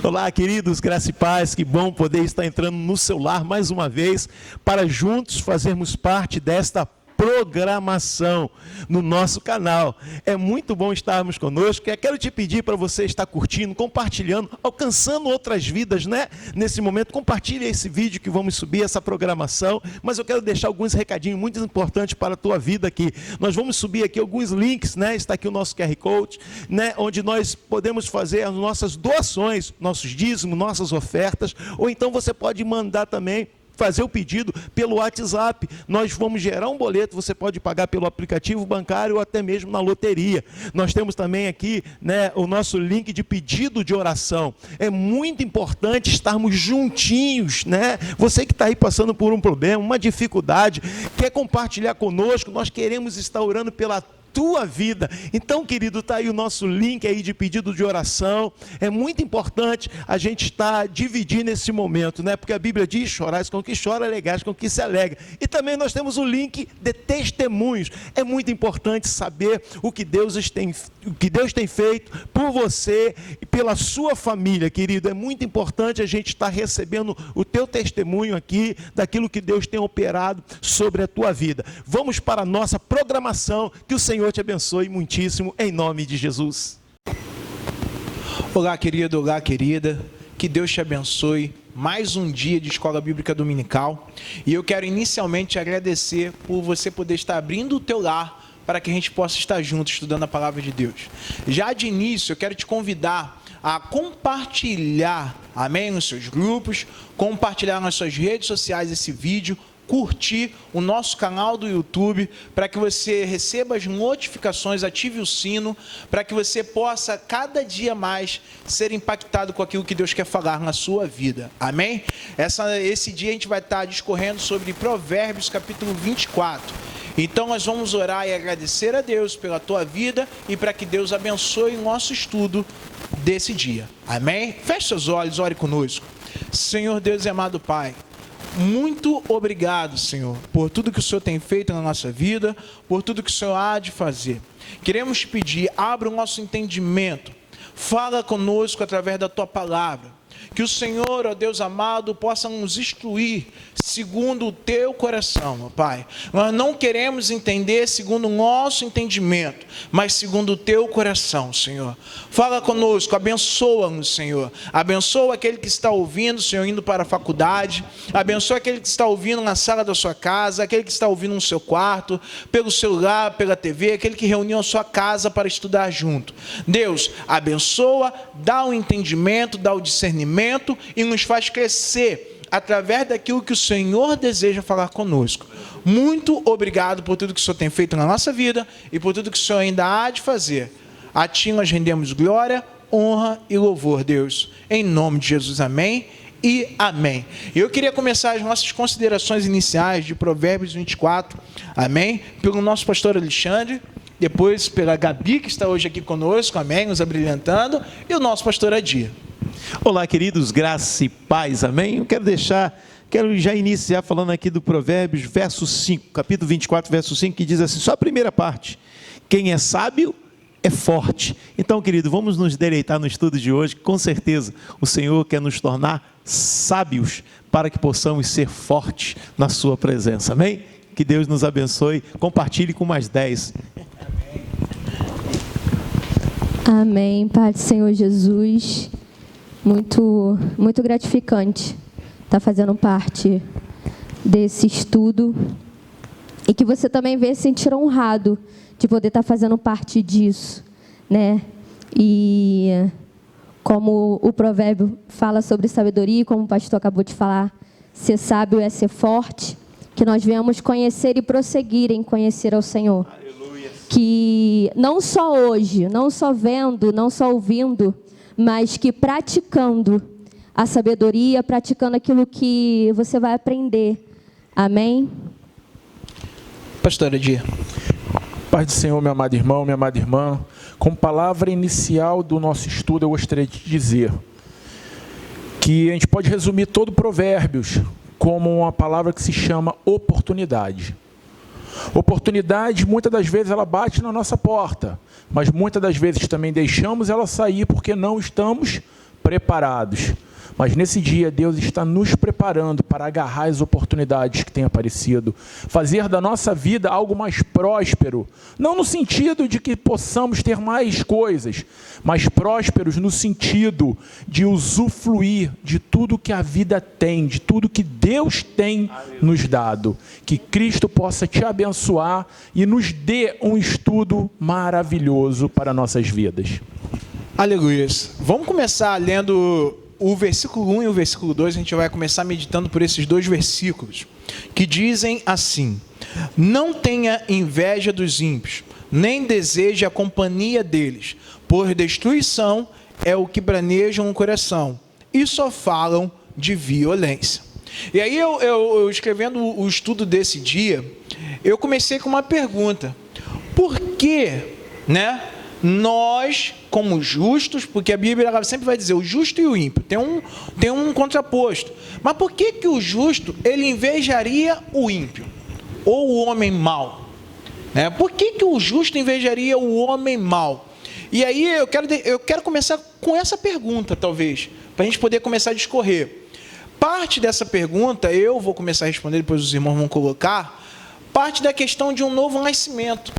Olá, queridos, graça e paz, que bom poder estar entrando no seu lar mais uma vez, para juntos fazermos parte desta programação no nosso canal. É muito bom estarmos conosco. Eu quero te pedir para você estar curtindo, compartilhando, alcançando outras vidas, né? Nesse momento, compartilhe esse vídeo que vamos subir, essa programação, mas eu quero deixar alguns recadinhos muito importantes para a tua vida aqui. Nós vamos subir aqui alguns links, né? Está aqui o nosso QR Code, né? Onde nós podemos fazer as nossas doações, nossos dízimos, nossas ofertas, ou então você pode mandar também, fazer o pedido pelo WhatsApp. Nós vamos gerar um boleto, você pode pagar pelo aplicativo bancário ou até mesmo na loteria. Nós temos também aqui, né, o nosso link de pedido de oração. É muito importante estarmos juntinhos, né? Você que está aí passando por um problema, uma dificuldade, quer compartilhar conosco, nós queremos estar orando pela tua vida. Então, querido, está aí o nosso link aí de pedido de oração. É muito importante a gente estar dividindo esse momento, né? Porque a Bíblia diz: chorais com o que chora, alegais com o que se alegra. E também nós temos o link de testemunhos. É muito importante saber o que Deus tem feito por você e pela sua família, querido. É muito importante a gente estar recebendo o teu testemunho aqui, daquilo que Deus tem operado sobre a tua vida. Vamos para a nossa programação, que o Senhor te abençoe muitíssimo, em nome de Jesus. Olá, querido, olá, querida. Que Deus te abençoe. Mais um dia de Escola Bíblica Dominical. E eu quero inicialmente agradecer por você poder estar abrindo o teu lar para que a gente possa estar junto estudando a Palavra de Deus. Já de início, eu quero te convidar a compartilhar, amém, nos seus grupos, compartilhar nas suas redes sociais esse vídeo, curtir o nosso canal do YouTube, para que você receba as notificações, ative o sino, para que você possa cada dia mais ser impactado com aquilo que Deus quer falar na sua vida, amém? Esse dia a gente vai estar discorrendo sobre Provérbios capítulo 24, então nós vamos orar e agradecer a Deus pela tua vida e para que Deus abençoe o nosso estudo desse dia, amém? Feche seus olhos, ore conosco. Senhor Deus e amado Pai, muito obrigado, Senhor, por tudo que o Senhor tem feito na nossa vida, por tudo que o Senhor há de fazer. Queremos te pedir, abra o nosso entendimento, fala conosco através da tua palavra, que o Senhor, ó Deus amado, possa nos instruir segundo o teu coração, ó Pai. Nós não queremos entender segundo o nosso entendimento, mas segundo o teu coração, Senhor. Fala conosco, abençoa-nos, Senhor. Abençoa aquele que está ouvindo, Senhor, indo para a faculdade. Abençoa aquele que está ouvindo na sala da sua casa, aquele que está ouvindo no seu quarto, pelo celular, pela TV, aquele que reuniu a sua casa para estudar junto. Deus, abençoa, dá o entendimento, dá o discernimento e nos faz crescer através daquilo que o Senhor deseja falar conosco. Muito obrigado por tudo que o Senhor tem feito na nossa vida e por tudo que o Senhor ainda há de fazer. A Ti nós rendemos glória, honra e louvor, Deus. Em nome de Jesus, amém e amém. Eu queria começar as nossas considerações iniciais de Provérbios 24, amém, pelo nosso pastor Alexandre, depois pela Gabi, que está hoje aqui conosco, amém, nos abrilhantando, e o nosso pastor Adia. Olá, queridos, graça e paz, amém? Eu quero já iniciar falando aqui do Provérbios, verso 5, capítulo 24, verso 5, que diz assim, só a primeira parte: quem é sábio é forte. Então, querido, vamos nos deleitar no estudo de hoje, que com certeza o Senhor quer nos tornar sábios, para que possamos ser fortes na sua presença, amém? Que Deus nos abençoe, compartilhe com mais 10. Amém, Pai do Senhor Jesus. Muito gratificante estar fazendo parte desse estudo e que você também venha se sentir honrado de poder estar fazendo parte disso, né? E como o provérbio fala sobre sabedoria, como o pastor acabou de falar, ser sábio é ser forte, que nós venhamos conhecer e prosseguir em conhecer ao Senhor. Aleluia. Que não só hoje, não só vendo, não só ouvindo, mas que praticando a sabedoria, praticando aquilo que você vai aprender. Amém? Pastor Adia. Paz do Senhor, meu amado irmão, minha amada irmã. Como palavra inicial do nosso estudo, eu gostaria de dizer que a gente pode resumir todo Provérbios como uma palavra que se chama oportunidade. Oportunidade, muitas das vezes, ela bate na nossa porta, mas muitas das vezes também deixamos ela sair porque não estamos preparados. Mas nesse dia, Deus está nos preparando para agarrar as oportunidades que têm aparecido, fazer da nossa vida algo mais próspero, não no sentido de que possamos ter mais coisas, mas prósperos no sentido de usufruir de tudo que a vida tem, de tudo que Deus tem nos dado. Que Cristo possa te abençoar e nos dê um estudo maravilhoso para nossas vidas. Aleluia. Vamos começar lendo o versículo 1 e o versículo 2, a gente vai começar meditando por esses dois versículos, que dizem assim: não tenha inveja dos ímpios, nem deseje a companhia deles, pois destruição é o que planejam o coração, e só falam de violência. E aí eu escrevendo o estudo desse dia, eu comecei com uma pergunta: por que, nós, como justos, porque a Bíblia ela sempre vai dizer o justo e o ímpio, tem um contraposto. Mas por que o justo ele invejaria o ímpio? Ou o homem mau? Por que o justo invejaria o homem mau? E aí eu quero começar com essa pergunta, talvez, para a gente poder começar a discorrer. Parte dessa pergunta, eu vou começar a responder, depois os irmãos vão colocar, parte da questão de um novo nascimento.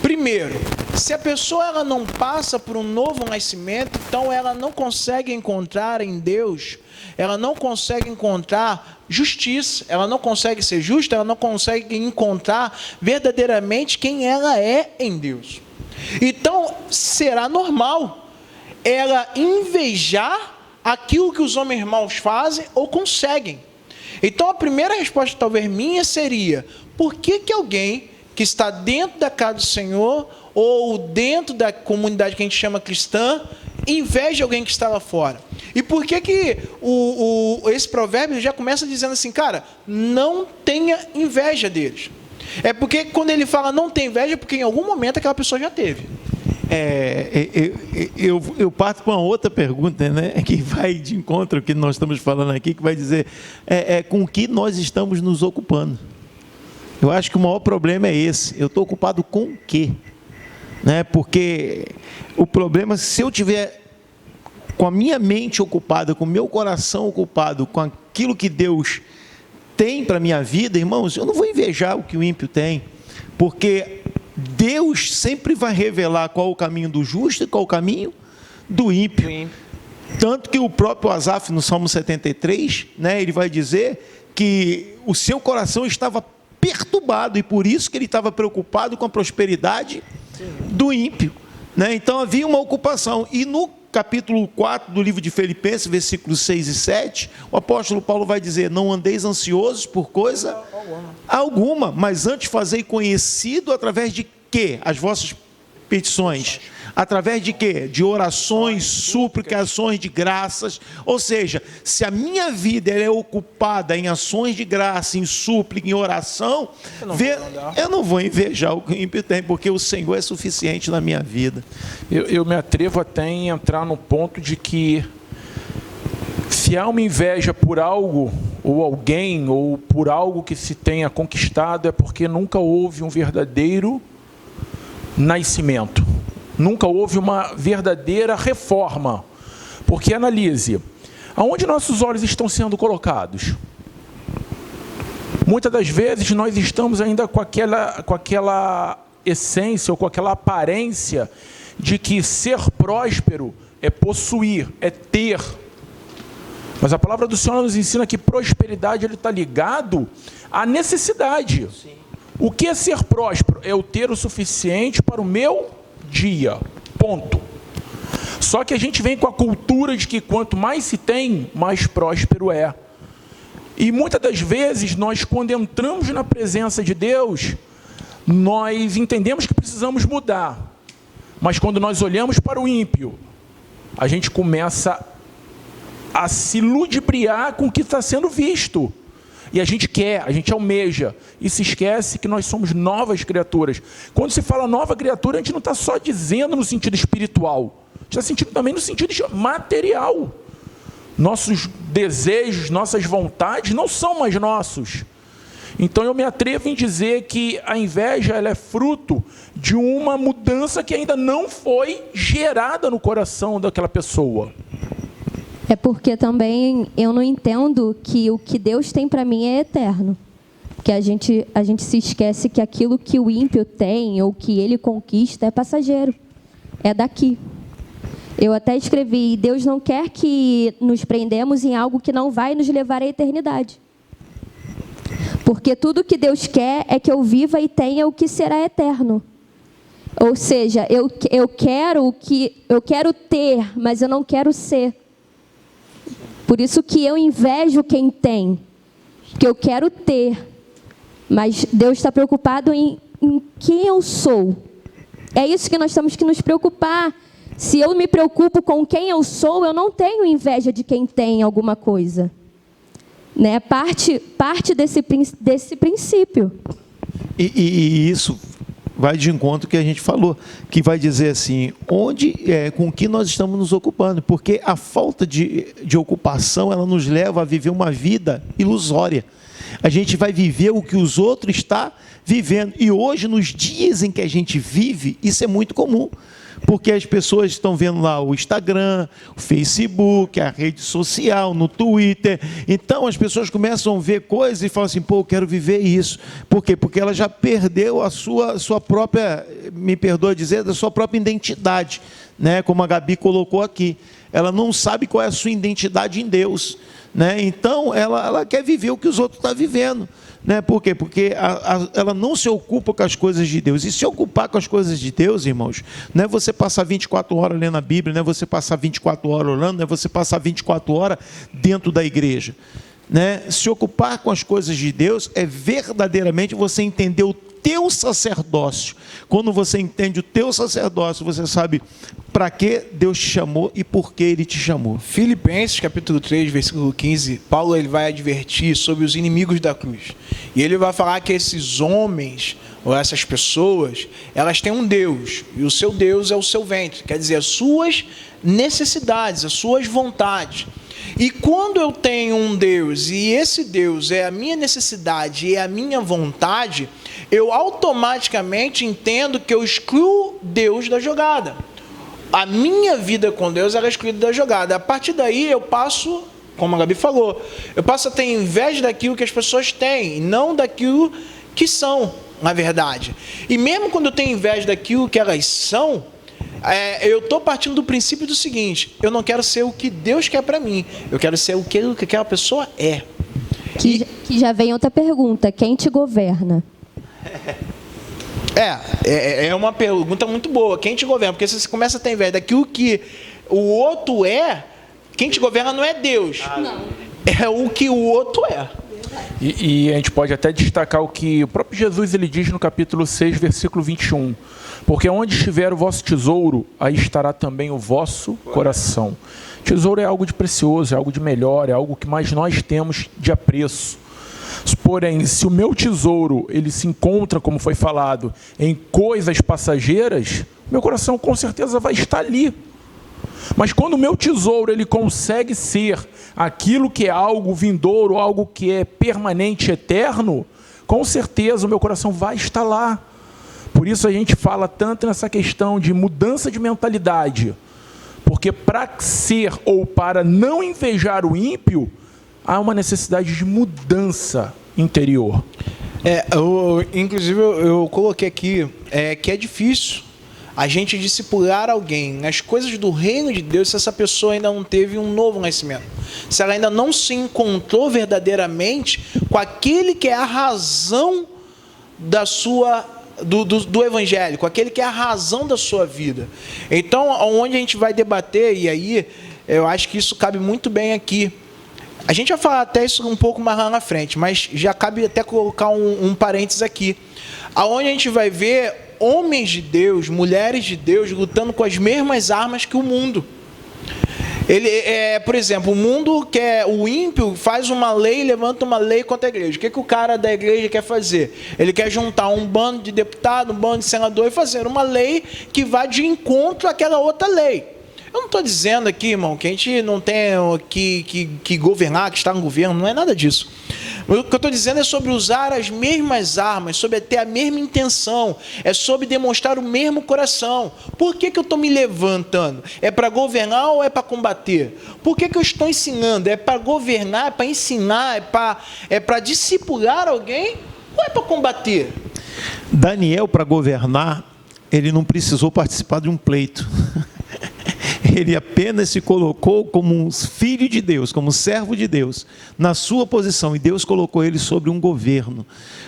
Primeiro, se a pessoa ela não passa por um novo nascimento, então ela não consegue encontrar em Deus, ela não consegue encontrar justiça, ela não consegue ser justa, ela não consegue encontrar verdadeiramente quem ela é em Deus. Então, será normal ela invejar aquilo que os homens maus fazem ou conseguem. Então, a primeira resposta, talvez minha, seria: por que alguém que está dentro da casa do Senhor ou dentro da comunidade que a gente chama cristã inveja alguém que está lá fora? E por que esse provérbio já começa dizendo assim, cara, não tenha inveja deles? É porque quando ele fala não tem inveja, é porque em algum momento aquela pessoa já teve. Eu parto para uma outra pergunta, que vai de encontro ao que nós estamos falando aqui, que vai dizer com o que nós estamos nos ocupando. Eu acho que o maior problema é esse. Eu estou ocupado com o quê? Porque o problema, se eu tiver com a minha mente ocupada, com o meu coração ocupado, com aquilo que Deus tem para a minha vida, irmãos, eu não vou invejar o que o ímpio tem, porque Deus sempre vai revelar qual o caminho do justo e qual o caminho do ímpio. Tanto que o próprio Asaf, no Salmo 73, ele vai dizer que o seu coração estava perturbado, e por isso que ele estava preocupado com a prosperidade do ímpio. Então havia uma ocupação. E no capítulo 4 do livro de Filipenses, versículos 6 e 7, o apóstolo Paulo vai dizer: não andeis ansiosos por coisa alguma, mas antes fazei conhecido através de quê? As vossas petições. Através de quê? De orações, súplicas, ações de graças. Ou seja, se a minha vida é ocupada em ações de graça, em súplica, em oração, eu não vou invejar o que o ímpio tem, porque o Senhor é suficiente na minha vida. Eu me atrevo até em entrar no ponto de que, se há uma inveja por algo, ou alguém, ou por algo que se tenha conquistado, é porque nunca houve um verdadeiro nascimento. Nunca houve uma verdadeira reforma. Porque, analise, aonde nossos olhos estão sendo colocados? Muitas das vezes nós estamos ainda com aquela essência, ou com aquela aparência de que ser próspero é possuir, é ter. Mas a palavra do Senhor nos ensina que prosperidade está ligado à necessidade. Sim. O que é ser próspero? É eu ter o suficiente para o meu dia, ponto. Só que a gente vem com a cultura de que quanto mais se tem, mais próspero é. E muitas das vezes nós, quando entramos na presença de Deus, nós entendemos que precisamos mudar. Mas quando nós olhamos para o ímpio, a gente começa a se ludibriar com o que está sendo visto. E a gente quer, a gente almeja, e se esquece que nós somos novas criaturas. Quando se fala nova criatura, a gente não está só dizendo no sentido espiritual, a gente está sentindo também no sentido material. Nossos desejos, nossas vontades não são mais nossos. Então eu me atrevo em dizer que a inveja ela é fruto de uma mudança que ainda não foi gerada no coração daquela pessoa. É porque também eu não entendo que o que Deus tem para mim é eterno. Porque a gente se esquece que aquilo que o ímpio tem ou que ele conquista é passageiro. É daqui. Eu até escrevi, Deus não quer que nos prendemos em algo que não vai nos levar à eternidade. Porque tudo que Deus quer é que eu viva e tenha o que será eterno. Ou seja, eu quero ter, mas eu não quero ser. Por isso que eu invejo quem tem, que eu quero ter, mas Deus está preocupado em quem eu sou. É isso que nós temos que nos preocupar. Se eu me preocupo com quem eu sou, eu não tenho inveja de quem tem alguma coisa. Né? Parte desse princípio. E isso vai de encontro que a gente falou, que vai dizer assim, com o que nós estamos nos ocupando, porque a falta de ocupação, ela nos leva a viver uma vida ilusória. A gente vai viver o que os outros estão vivendo. E hoje, nos dias em que a gente vive, isso é muito comum. Porque as pessoas estão vendo lá o Instagram, o Facebook, a rede social, no Twitter. Então, as pessoas começam a ver coisas e falam assim, pô, eu quero viver isso. Por quê? Porque ela já perdeu a sua própria, me perdoa dizer, da sua própria identidade. Né? Como a Gabi colocou aqui. Ela não sabe qual é a sua identidade em Deus. Né? Então, ela quer viver o que os outros estão vivendo. Né? Por quê? Porque ela não se ocupa com as coisas de Deus. E se ocupar com as coisas de Deus, irmãos, não é você passar 24 horas lendo a Bíblia, não é você passar 24 horas orando, não é você passar 24 horas dentro da igreja. Né? Se ocupar com as coisas de Deus é verdadeiramente você entender o teu sacerdócio. Quando você entende o teu sacerdócio, você sabe para que Deus te chamou e por que Ele te chamou. Filipenses capítulo 3, versículo 15, Paulo ele vai advertir sobre os inimigos da cruz. E ele vai falar que esses homens, ou essas pessoas, elas têm um Deus, e o seu Deus é o seu ventre, quer dizer, as suas necessidades, as suas vontades. E quando eu tenho um Deus, e esse Deus é a minha necessidade e é a minha vontade, eu automaticamente entendo que eu excluo Deus da jogada. A minha vida com Deus era excluída da jogada. A partir daí eu passo, como a Gabi falou, eu passo a ter inveja daquilo que as pessoas têm, e não daquilo que são, na verdade. E mesmo quando eu tenho inveja daquilo que elas são, eu estou partindo do princípio do seguinte, eu não quero ser o que Deus quer para mim, eu quero ser o que aquela pessoa é. Que já vem outra pergunta, quem te governa? É uma pergunta muito boa, quem te governa? Porque se você começa a ter inveja daquilo que o outro é, quem te governa não é Deus, não. É o que o outro é. E a gente pode até destacar o que o próprio Jesus ele diz no capítulo 6, versículo 21. Porque onde estiver o vosso tesouro, aí estará também o vosso coração. Tesouro é algo de precioso, é algo de melhor, é algo que mais nós temos de apreço. Porém, se o meu tesouro ele se encontra, como foi falado, em coisas passageiras, meu coração com certeza vai estar ali. Mas quando o meu tesouro ele consegue ser aquilo que é algo vindouro, algo que é permanente, eterno, com certeza o meu coração vai estar lá. Por isso a gente fala tanto nessa questão de mudança de mentalidade. Porque para ser ou para não invejar o ímpio, há uma necessidade de mudança interior. Inclusive eu coloquei aqui que é difícil a gente discipular alguém nas coisas do reino de Deus se essa pessoa ainda não teve um novo nascimento. Se ela ainda não se encontrou verdadeiramente com aquele que é a razão da sua... Do evangelho, com aquele que é a razão da sua vida. Então, onde a gente vai debater, e aí eu acho que isso cabe muito bem aqui. A gente vai falar até isso um pouco mais lá na frente, mas já cabe até colocar um parênteses aqui. Aonde a gente vai ver homens de Deus, mulheres de Deus, lutando com as mesmas armas que o mundo. Por exemplo, o mundo o ímpio faz uma lei, levanta uma lei contra a igreja. O que o cara da igreja quer fazer? Ele quer juntar um bando de deputados, um bando de senador e fazer uma lei que vá de encontro àquela outra lei. Eu não estou dizendo aqui, irmão, que a gente não tem que governar, que está no governo, não é nada disso. O que eu estou dizendo é sobre usar as mesmas armas, sobre ter a mesma intenção, é sobre demonstrar o mesmo coração. Por que eu estou me levantando? É para governar ou é para combater? Por que eu estou ensinando? É para governar, é para ensinar, é para discipular alguém ou é para combater? Daniel, para governar, ele não precisou participar de um pleito. Ele apenas se colocou como um filho de Deus, como um servo de Deus, na sua posição, e Deus colocou ele sobre um governo.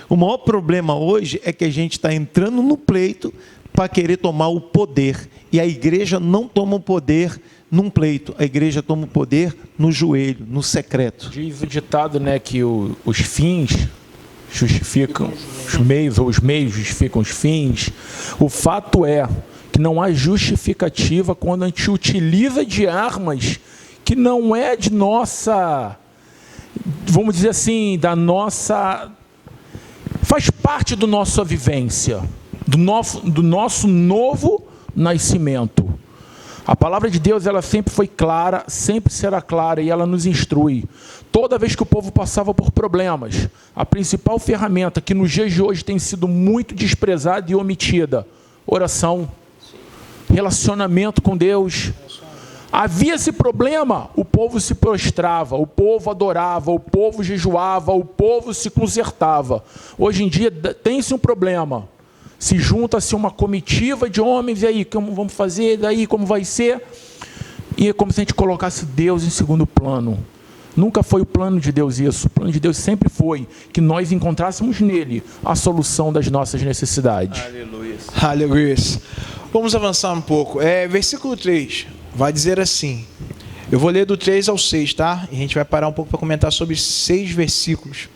O maior problema hoje é que a gente está entrando no pleito para querer tomar o poder, e a igreja não toma o poder num pleito, a igreja toma o poder no joelho, no secreto. Diz o ditado, né, que os fins justificam os meios, ou os meios justificam os fins. O fato é que não há justificativa quando a gente utiliza de armas que não é de nossa, vamos dizer assim, da nossa, faz parte da nossa vivência, do nosso novo nascimento. A palavra de Deus, ela sempre foi clara, sempre será clara, e ela nos instrui. Toda vez que o povo passava por problemas, a principal ferramenta que nos dias de hoje tem sido muito desprezada e omitida, oração, relacionamento com Deus. Havia esse problema, o povo se prostrava, o povo adorava, o povo jejuava, o povo se consertava. Hoje em dia tem-se um problema, se junta-se uma comitiva de homens, e aí, como vamos fazer, daí como vai ser? E é como se a gente colocasse Deus em segundo plano. Nunca foi o plano de Deus isso. O plano de Deus sempre foi que nós encontrássemos nele a solução das nossas necessidades. Aleluia. Aleluia. Vamos avançar um pouco. Versículo 3 vai dizer assim. Eu vou ler do 3 ao 6, tá? E a gente vai parar um pouco para comentar sobre 6 versículos.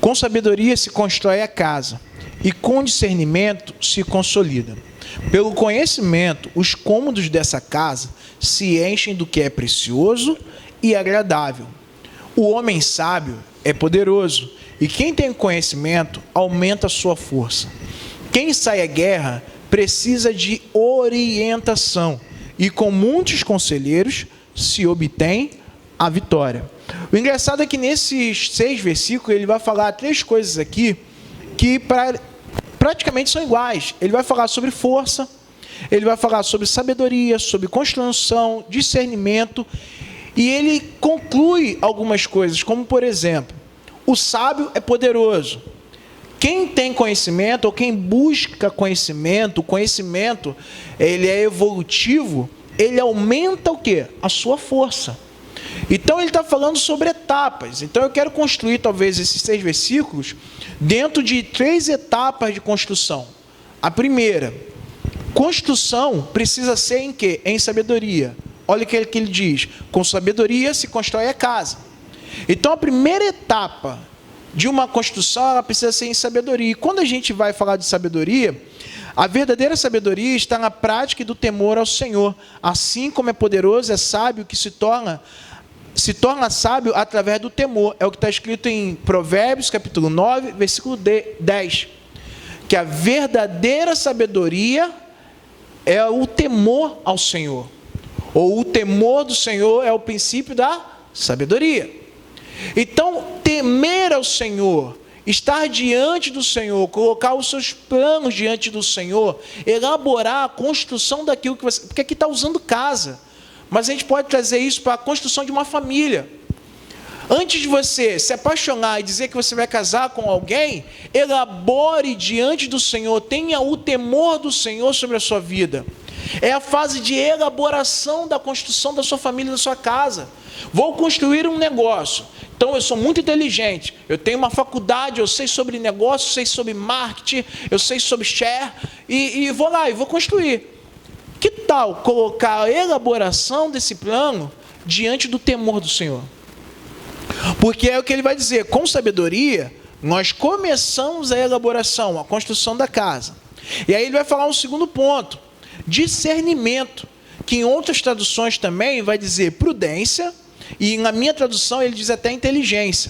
Com sabedoria se constrói a casa, e com discernimento se consolida. Pelo conhecimento, os cômodos dessa casa se enchem do que é precioso e agradável. O homem sábio é poderoso, e quem tem conhecimento aumenta a sua força. Quem sai à guerra precisa de orientação, e com muitos conselheiros se obtém a vitória. O engraçado é que nesses 6 versículos ele vai falar 3 coisas aqui que praticamente são iguais. Ele vai falar sobre força, ele vai falar sobre sabedoria, sobre construção, discernimento, e ele conclui algumas coisas, como por exemplo, o sábio é poderoso. Quem tem conhecimento, ou quem busca conhecimento, o conhecimento ele é evolutivo, ele aumenta o quê? A sua força. Então ele está falando sobre etapas. Então eu quero construir talvez esses 6 versículos dentro de 3 etapas de construção. A primeira, construção precisa ser em quê? Em sabedoria. Olha o que ele diz, com sabedoria se constrói a casa. Então a primeira etapa de uma construção, ela precisa ser em sabedoria. E quando a gente vai falar de sabedoria, a verdadeira sabedoria está na prática do temor ao Senhor. Assim como é poderoso, é sábio, que se torna sábio através do temor. É o que está escrito em Provérbios, capítulo 9, versículo 10. Que a verdadeira sabedoria é o temor ao Senhor. Ou o temor do Senhor é o princípio da sabedoria. Então, temer ao Senhor, estar diante do Senhor, colocar os seus planos diante do Senhor, elaborar a construção daquilo que você... Porque aqui está usando casa, mas a gente pode trazer isso para a construção de uma família. Antes de você se apaixonar e dizer que você vai casar com alguém, elabore diante do Senhor, tenha o temor do Senhor sobre a sua vida. É a fase de elaboração da construção da sua família, da sua casa. Vou construir um negócio. Então eu sou muito inteligente, eu tenho uma faculdade, eu sei sobre negócio, sei sobre marketing, eu sei sobre share, e vou lá e vou construir. Que tal colocar a elaboração desse plano diante do temor do Senhor? Porque é o que ele vai dizer, com sabedoria, nós começamos a elaboração, a construção da casa. E aí ele vai falar um segundo ponto, discernimento, que em outras traduções também vai dizer prudência, e na minha tradução ele diz até inteligência,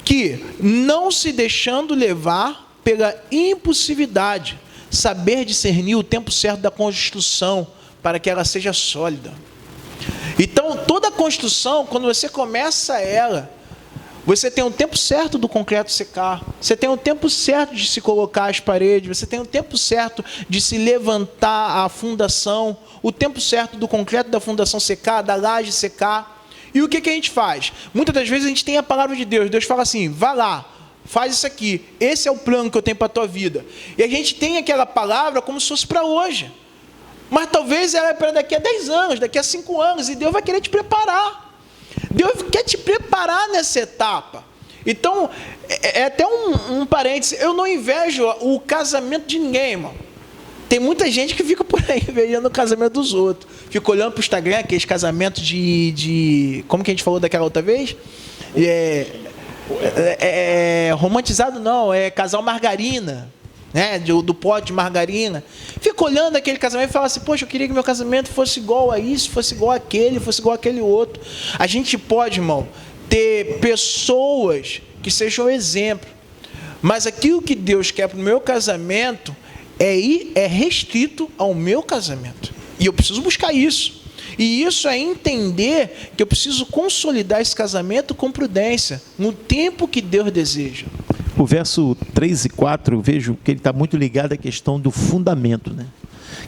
que não se deixando levar pela impulsividade, saber discernir o tempo certo da construção, para que ela seja sólida. Então, toda construção, quando você começa ela, Você tem um tempo certo do concreto secar. Você tem um tempo certo de se colocar as paredes. Você tem um tempo certo de se levantar a fundação. O tempo certo do concreto da fundação secar, da laje secar. E o que a gente faz? Muitas das vezes a gente tem a palavra de Deus. Deus fala assim, vá lá, faz isso aqui. Esse é o plano que eu tenho para a tua vida. E a gente tem aquela palavra como se fosse para hoje. Mas talvez ela é para daqui a 10 anos, daqui a 5 anos. E Deus vai querer te preparar. Deus quer te preparar nessa etapa. Então, é até um parênteses. Eu não invejo o casamento de ninguém, irmão. Tem muita gente que fica por aí invejando o casamento dos outros. Fica olhando para o Instagram, aqueles casamentos de... Como que a gente falou daquela outra vez? Romantizado não, é casal margarina. Né, do pote de margarina. Fica olhando aquele casamento e fala assim, poxa, eu queria que meu casamento fosse igual a isso, fosse igual àquele, fosse igual àquele outro. A gente pode, irmão, ter pessoas que sejam exemplo, mas aquilo que Deus quer para o meu casamento é restrito ao meu casamento. E eu preciso buscar isso. E isso é entender que eu preciso consolidar esse casamento com prudência, no tempo que Deus deseja. O verso 3 e 4, eu vejo que ele está muito ligado à questão do fundamento, né?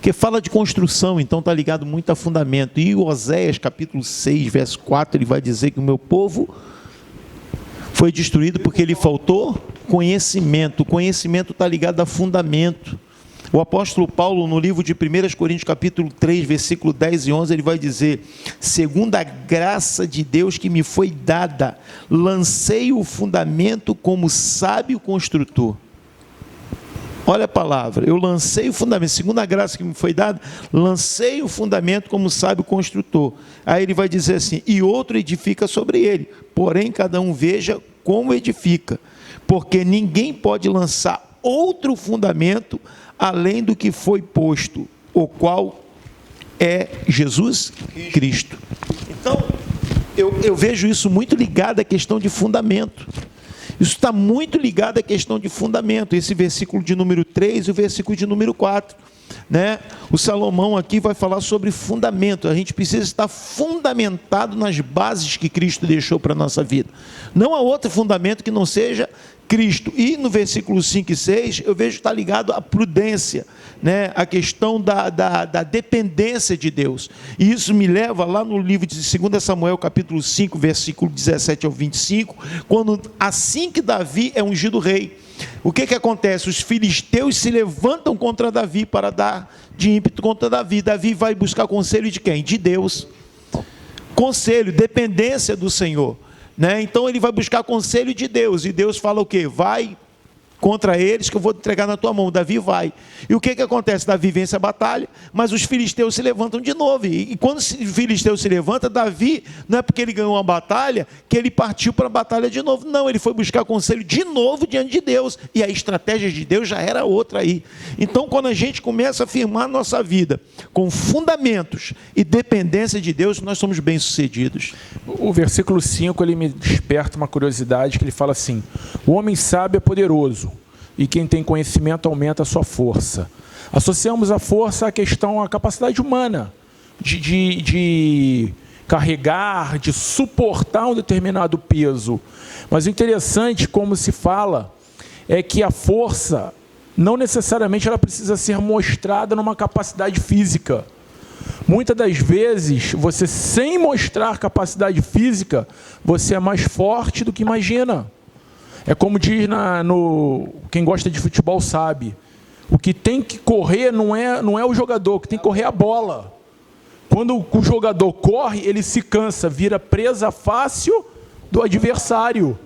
Que fala de construção, então está ligado muito a fundamento. E o Oséias, capítulo 6, verso 4, ele vai dizer que o meu povo foi destruído porque lhe faltou conhecimento. O conhecimento está ligado a fundamento. O apóstolo Paulo, no livro de 1 Coríntios, capítulo 3, versículo 10 e 11, ele vai dizer, segundo a graça de Deus que me foi dada, lancei o fundamento como sábio construtor. Olha a palavra, eu lancei o fundamento, segundo a graça que me foi dada, lancei o fundamento como sábio construtor. Aí ele vai dizer assim, e outro edifica sobre ele, porém cada um veja como edifica, porque ninguém pode lançar outro fundamento além do que foi posto, o qual é Jesus Cristo. Então, eu vejo isso muito ligado à questão de fundamento. Isso está muito ligado à questão de fundamento, esse versículo de número 3 e o versículo de número 4. Né? O Salomão aqui vai falar sobre fundamento. A gente precisa estar fundamentado nas bases que Cristo deixou para a nossa vida. Não há outro fundamento que não seja Cristo. E no versículo 5 e 6, eu vejo que está ligado à prudência, né? A questão da dependência de Deus. E isso me leva lá no livro de 2 Samuel, capítulo 5, versículo 17 ao 25, quando assim que Davi é ungido rei, o que acontece? Os filisteus se levantam contra Davi para dar de ímpeto contra Davi. Davi vai buscar conselho de quem? De Deus. Conselho, dependência do Senhor. Né? Então ele vai buscar conselho de Deus. E Deus fala o quê? Vai contra eles que eu vou te entregar na tua mão. Davi vai. E o que acontece? Davi vence a batalha, mas os filisteus se levantam de novo. E quando os filisteus se levantam, Davi, não é porque ele ganhou uma batalha, que ele partiu para a batalha de novo. Não, ele foi buscar conselho de novo diante de Deus. E a estratégia de Deus já era outra aí. Então, quando a gente começa a firmar nossa vida com fundamentos e dependência de Deus, nós somos bem-sucedidos. O versículo 5, ele me desperta uma curiosidade, que ele fala assim, o homem sábio é poderoso, e quem tem conhecimento aumenta a sua força. Associamos a força à questão, à capacidade humana de carregar, de suportar um determinado peso. Mas o interessante, como se fala, é que a força, não necessariamente ela precisa ser mostrada numa capacidade física. Muitas das vezes, você sem mostrar capacidade física, você é mais forte do que imagina. É como diz quem gosta de futebol sabe, o que tem que correr não é o jogador, o que tem que correr é a bola. Quando o jogador corre, ele se cansa, vira presa fácil do adversário.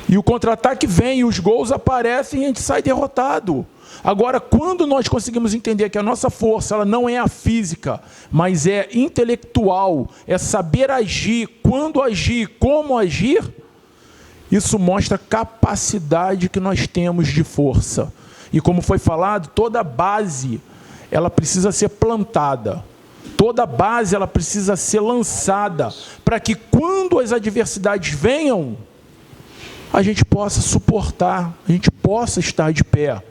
E o contra-ataque vem, e os gols aparecem e a gente sai derrotado. Agora, quando nós conseguimos entender que a nossa força ela não é a física, mas é intelectual, é saber agir, quando agir, como agir, isso mostra a capacidade que nós temos de força. E como foi falado, toda base ela precisa ser plantada. Toda base ela precisa ser lançada para que quando as adversidades venham, a gente possa suportar, a gente possa estar de pé.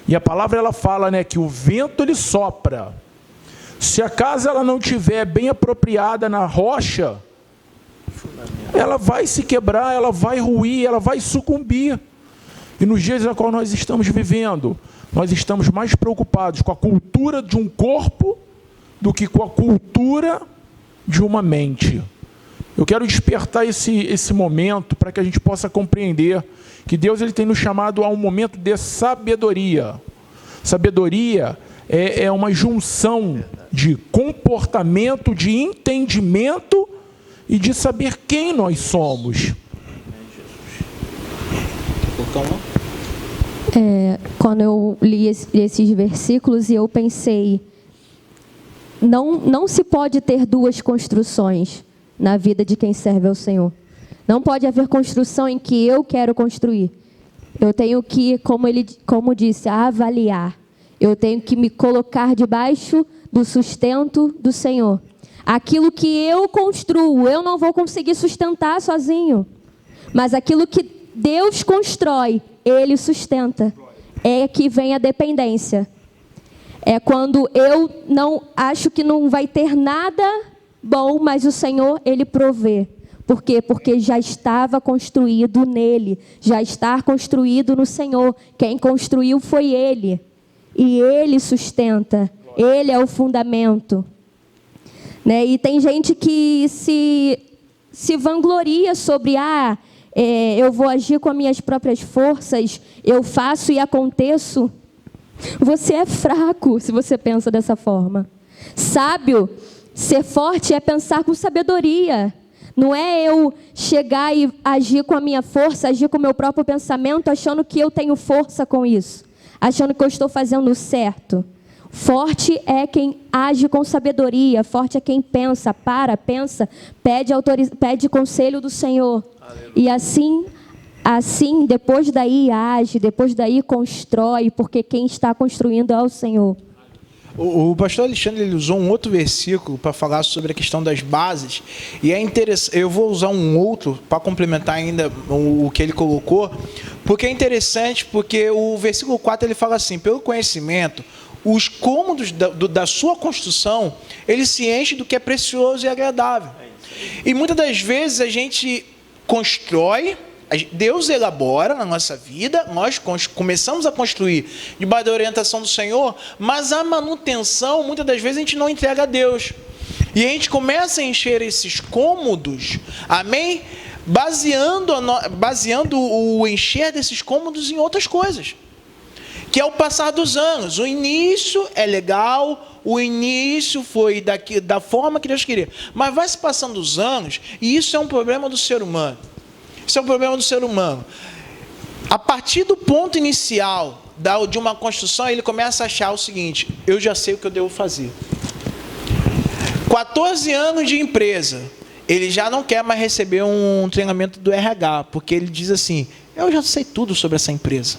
E a palavra ela fala, né, que o vento ele sopra. Se a casa ela não estiver bem apropriada na rocha, ela vai se quebrar, ela vai ruir, ela vai sucumbir. E nos dias na qual nós estamos vivendo, nós estamos mais preocupados com a cultura de um corpo do que com a cultura de uma mente. Eu quero despertar esse momento para que a gente possa compreender que Deus ele tem nos chamado a um momento de sabedoria. Sabedoria é uma junção de comportamento, de entendimento e de saber quem nós somos. Quando eu li esses versículos, eu pensei, não se pode ter duas construções na vida de quem serve ao Senhor. Não pode haver construção em que eu quero construir. Eu tenho que, como disse, avaliar. Eu tenho que me colocar debaixo do sustento do Senhor. Aquilo que eu construo, eu não vou conseguir sustentar sozinho. Mas aquilo que Deus constrói, Ele sustenta. É que vem a dependência. É quando eu não acho que não vai ter nada bom, mas o Senhor, Ele provê. Por quê? Porque já estava construído nele, já está construído no Senhor. Quem construiu foi Ele. E Ele sustenta, Ele é o fundamento. Né? E tem gente que se vangloria sobre, eu vou agir com as minhas próprias forças, eu faço e aconteço. Você é fraco se você pensa dessa forma. Sábio, ser forte é pensar com sabedoria. Não é eu chegar e agir com a minha força, agir com o meu próprio pensamento, achando que eu tenho força com isso, achando que eu estou fazendo certo. Forte é quem age com sabedoria, forte é quem pensa, pede conselho do Senhor. Aleluia. E assim, depois daí age, depois daí constrói, porque quem está construindo é o Senhor. O pastor Alexandre ele usou um outro versículo para falar sobre a questão das bases, e é interessante, eu vou usar um outro para complementar ainda o que ele colocou, porque é interessante, porque o versículo 4 ele fala assim: pelo conhecimento, os cômodos da sua construção, ele se enche do que é precioso e agradável. E muitas das vezes a gente constrói, Deus elabora na nossa vida, nós começamos a construir debaixo da orientação do Senhor, mas a manutenção, muitas das vezes, a gente não entrega a Deus. E a gente começa a encher esses cômodos, amém? Baseando o encher desses cômodos em outras coisas. Que é o passar dos anos. O início é legal, o início foi da forma que Deus queria. Mas vai se passando os anos, e isso é um problema do ser humano. Isso é um problema do ser humano. A partir do ponto inicial de uma construção, ele começa a achar o seguinte: eu já sei o que eu devo fazer. 14 anos de empresa, ele já não quer mais receber um treinamento do RH, porque ele diz assim: eu já sei tudo sobre essa empresa.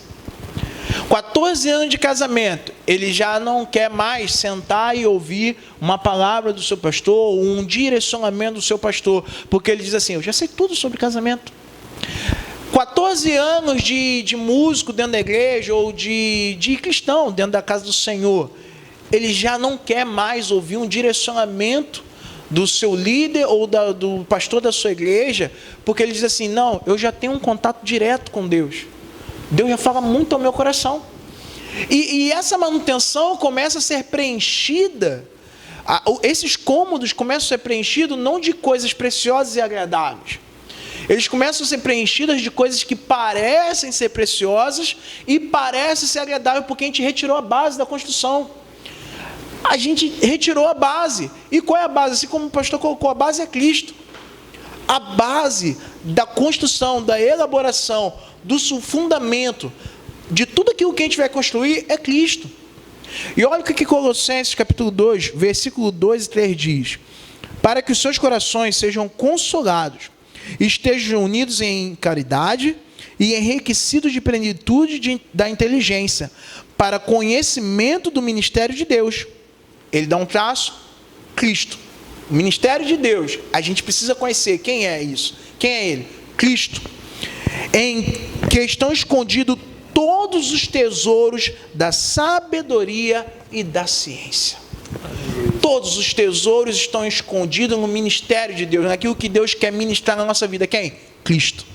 14 anos de casamento, ele já não quer mais sentar e ouvir uma palavra do seu pastor, um direcionamento do seu pastor, porque ele diz assim: eu já sei tudo sobre casamento. 14 anos de músico dentro da igreja, ou de cristão dentro da casa do Senhor, ele já não quer mais ouvir um direcionamento do seu líder ou do pastor da sua igreja, porque ele diz assim: não, eu já tenho um contato direto com Deus. Deus já fala muito ao meu coração. E essa manutenção começa a ser preenchida, esses cômodos começam a ser preenchidos não de coisas preciosas e agradáveis. Eles começam a ser preenchidos de coisas que parecem ser preciosas e parecem ser agradáveis, porque a gente retirou a base da construção. A gente retirou a base. E qual é a base? Assim como o pastor colocou, a base é Cristo. A base da construção, da elaboração, do fundamento, de tudo aquilo que a gente vai construir é Cristo. E olha o que Colossenses capítulo 2, versículo 2 e 3 diz: para que os seus corações sejam consolados, estejam unidos em caridade e enriquecidos de plenitude da inteligência, para conhecimento do ministério de Deus. Ele dá um traço: Cristo. O ministério de Deus, a gente precisa conhecer quem é isso. Quem é Ele? Cristo. Em que estão escondidos todos os tesouros da sabedoria e da ciência. todos os tesouros estão escondidos no ministério de Deus, naquilo que Deus quer ministrar na nossa vida. Quem? Cristo.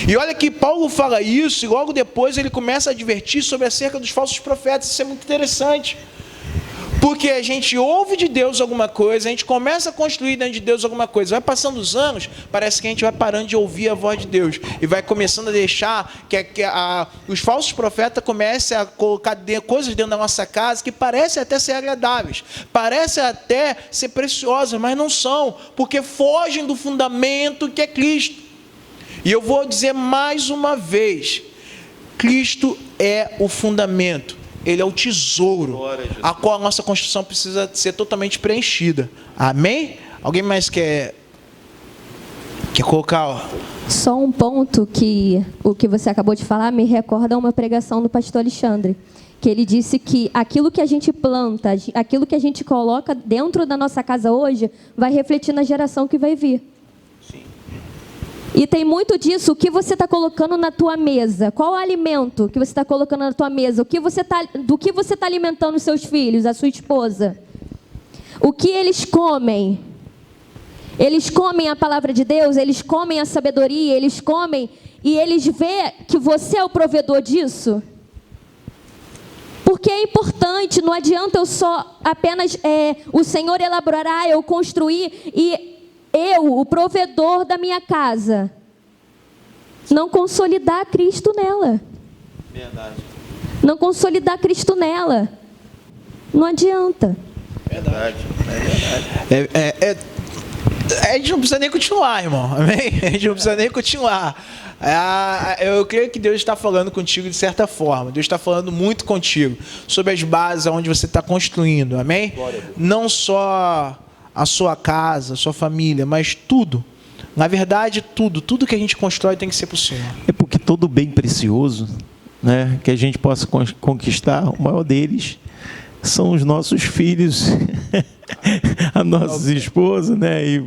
E olha que Paulo fala isso e logo depois ele começa a advertir sobre acerca dos falsos profetas. Isso é muito interessante. Porque a gente ouve de Deus alguma coisa, a gente começa a construir dentro de Deus alguma coisa. Vai passando os anos, parece que a gente vai parando de ouvir a voz de Deus. E vai começando a deixar que os falsos profetas comecem a colocar coisas dentro da nossa casa que parecem até ser agradáveis. Parecem até ser preciosas, mas não são. Porque fogem do fundamento que é Cristo. E eu vou dizer mais uma vez, Cristo é o fundamento, Ele é o tesouro, a qual a nossa construção precisa ser totalmente preenchida. Amém? Alguém mais quer colocar? Só um ponto que o que você acabou de falar me recorda uma pregação do pastor Alexandre, que ele disse que aquilo que a gente planta, aquilo que a gente coloca dentro da nossa casa hoje, vai refletir na geração que vai vir. E tem muito disso, o que você está colocando na tua mesa, qual o alimento que você está colocando na tua mesa, do que você está alimentando os seus filhos, a sua esposa, o que eles comem a palavra de Deus, eles comem a sabedoria, eles comem e eles veem que você é o provedor disso, porque é importante, não adianta eu só apenas, o Senhor elaborará, eu construir e eu, o provedor da minha casa, não consolidar Cristo nela. Verdade. Não consolidar Cristo nela. Não adianta. Verdade. A gente não precisa nem continuar, irmão. Amém? A gente não precisa nem continuar. Eu creio que Deus está falando contigo de certa forma. Deus está falando muito contigo sobre as bases onde você está construindo. Amém? Não só a sua casa, a sua família, mas tudo. Na verdade, tudo que a gente constrói tem que ser para o Senhor. É porque todo bem precioso, né, que a gente possa conquistar, o maior deles são os nossos filhos, as nossas esposas, né, e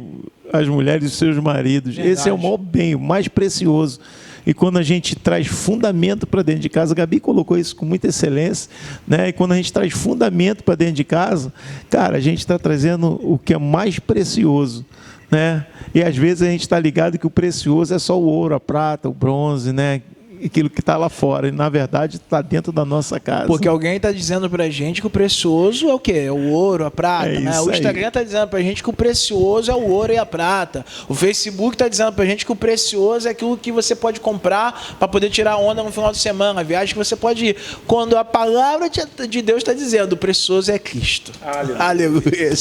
as mulheres e os seus maridos. Verdade. Esse é o maior bem, o mais precioso. E quando a gente traz fundamento para dentro de casa, a Gabi colocou isso com muita excelência, né? E quando a gente traz fundamento para dentro de casa, cara, a gente está trazendo o que é mais precioso, né? E às vezes a gente está ligado que o precioso é só o ouro, a prata, o bronze, né? Aquilo que está lá fora, e na verdade está dentro da nossa casa. Porque alguém está dizendo para a gente que o precioso é o quê? É o ouro, a prata, né? O Instagram está dizendo para a gente que o precioso é o ouro e a prata. O Facebook está dizendo para a gente que o precioso é aquilo que você pode comprar para poder tirar onda no final de semana, a viagem que você pode ir. Quando a palavra de Deus está dizendo, o precioso é Cristo. Aleluia. Aleluia.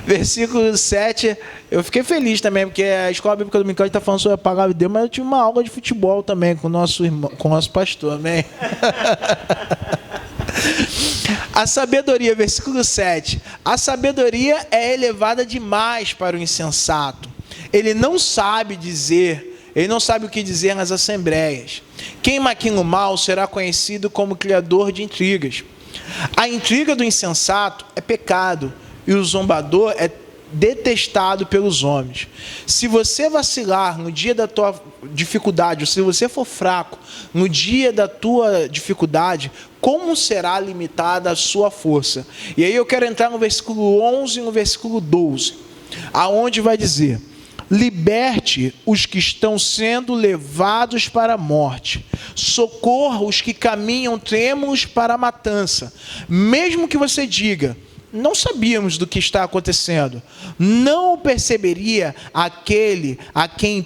Versículo 7, eu fiquei feliz também, porque a Escola Bíblica Dominical está falando sobre a palavra de Deus, mas eu tive uma aula de futebol também com o nosso irmão, com o nosso pastor, amém? A sabedoria, versículo 7. A sabedoria é elevada demais para o insensato. Ele não sabe o que dizer nas assembleias. Quem maquina o mal será conhecido como criador de intrigas. A intriga do insensato é pecado, e o zombador é detestado pelos homens. Se você vacilar no dia da tua dificuldade, ou se você for fraco no dia da tua dificuldade, como será limitada a sua força? E aí eu quero entrar no versículo 11 e no versículo 12, aonde vai dizer: liberte os que estão sendo levados para a morte, socorra os que caminham trêmulos para a matança. Mesmo que você diga, não sabíamos do que está acontecendo, não perceberia aquele a quem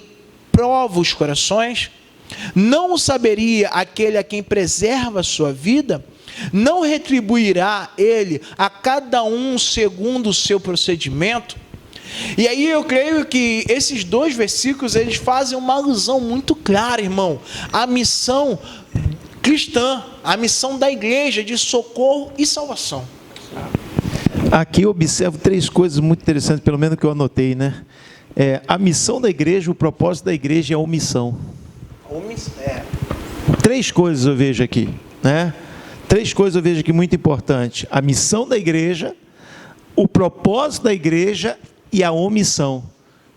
prova os corações? Não o saberia aquele a quem preserva a sua vida? Não retribuirá ele a cada um segundo o seu procedimento? E aí eu creio que esses dois versículos, eles fazem uma alusão muito clara, irmão, à missão cristã, à missão da igreja de socorro e salvação. Aqui eu observo três coisas muito interessantes, pelo menos que eu anotei, né? A missão da igreja, o propósito da igreja é a omissão. Três coisas eu vejo aqui, né? Três coisas eu vejo aqui muito importantes: a missão da igreja, o propósito da igreja e a omissão,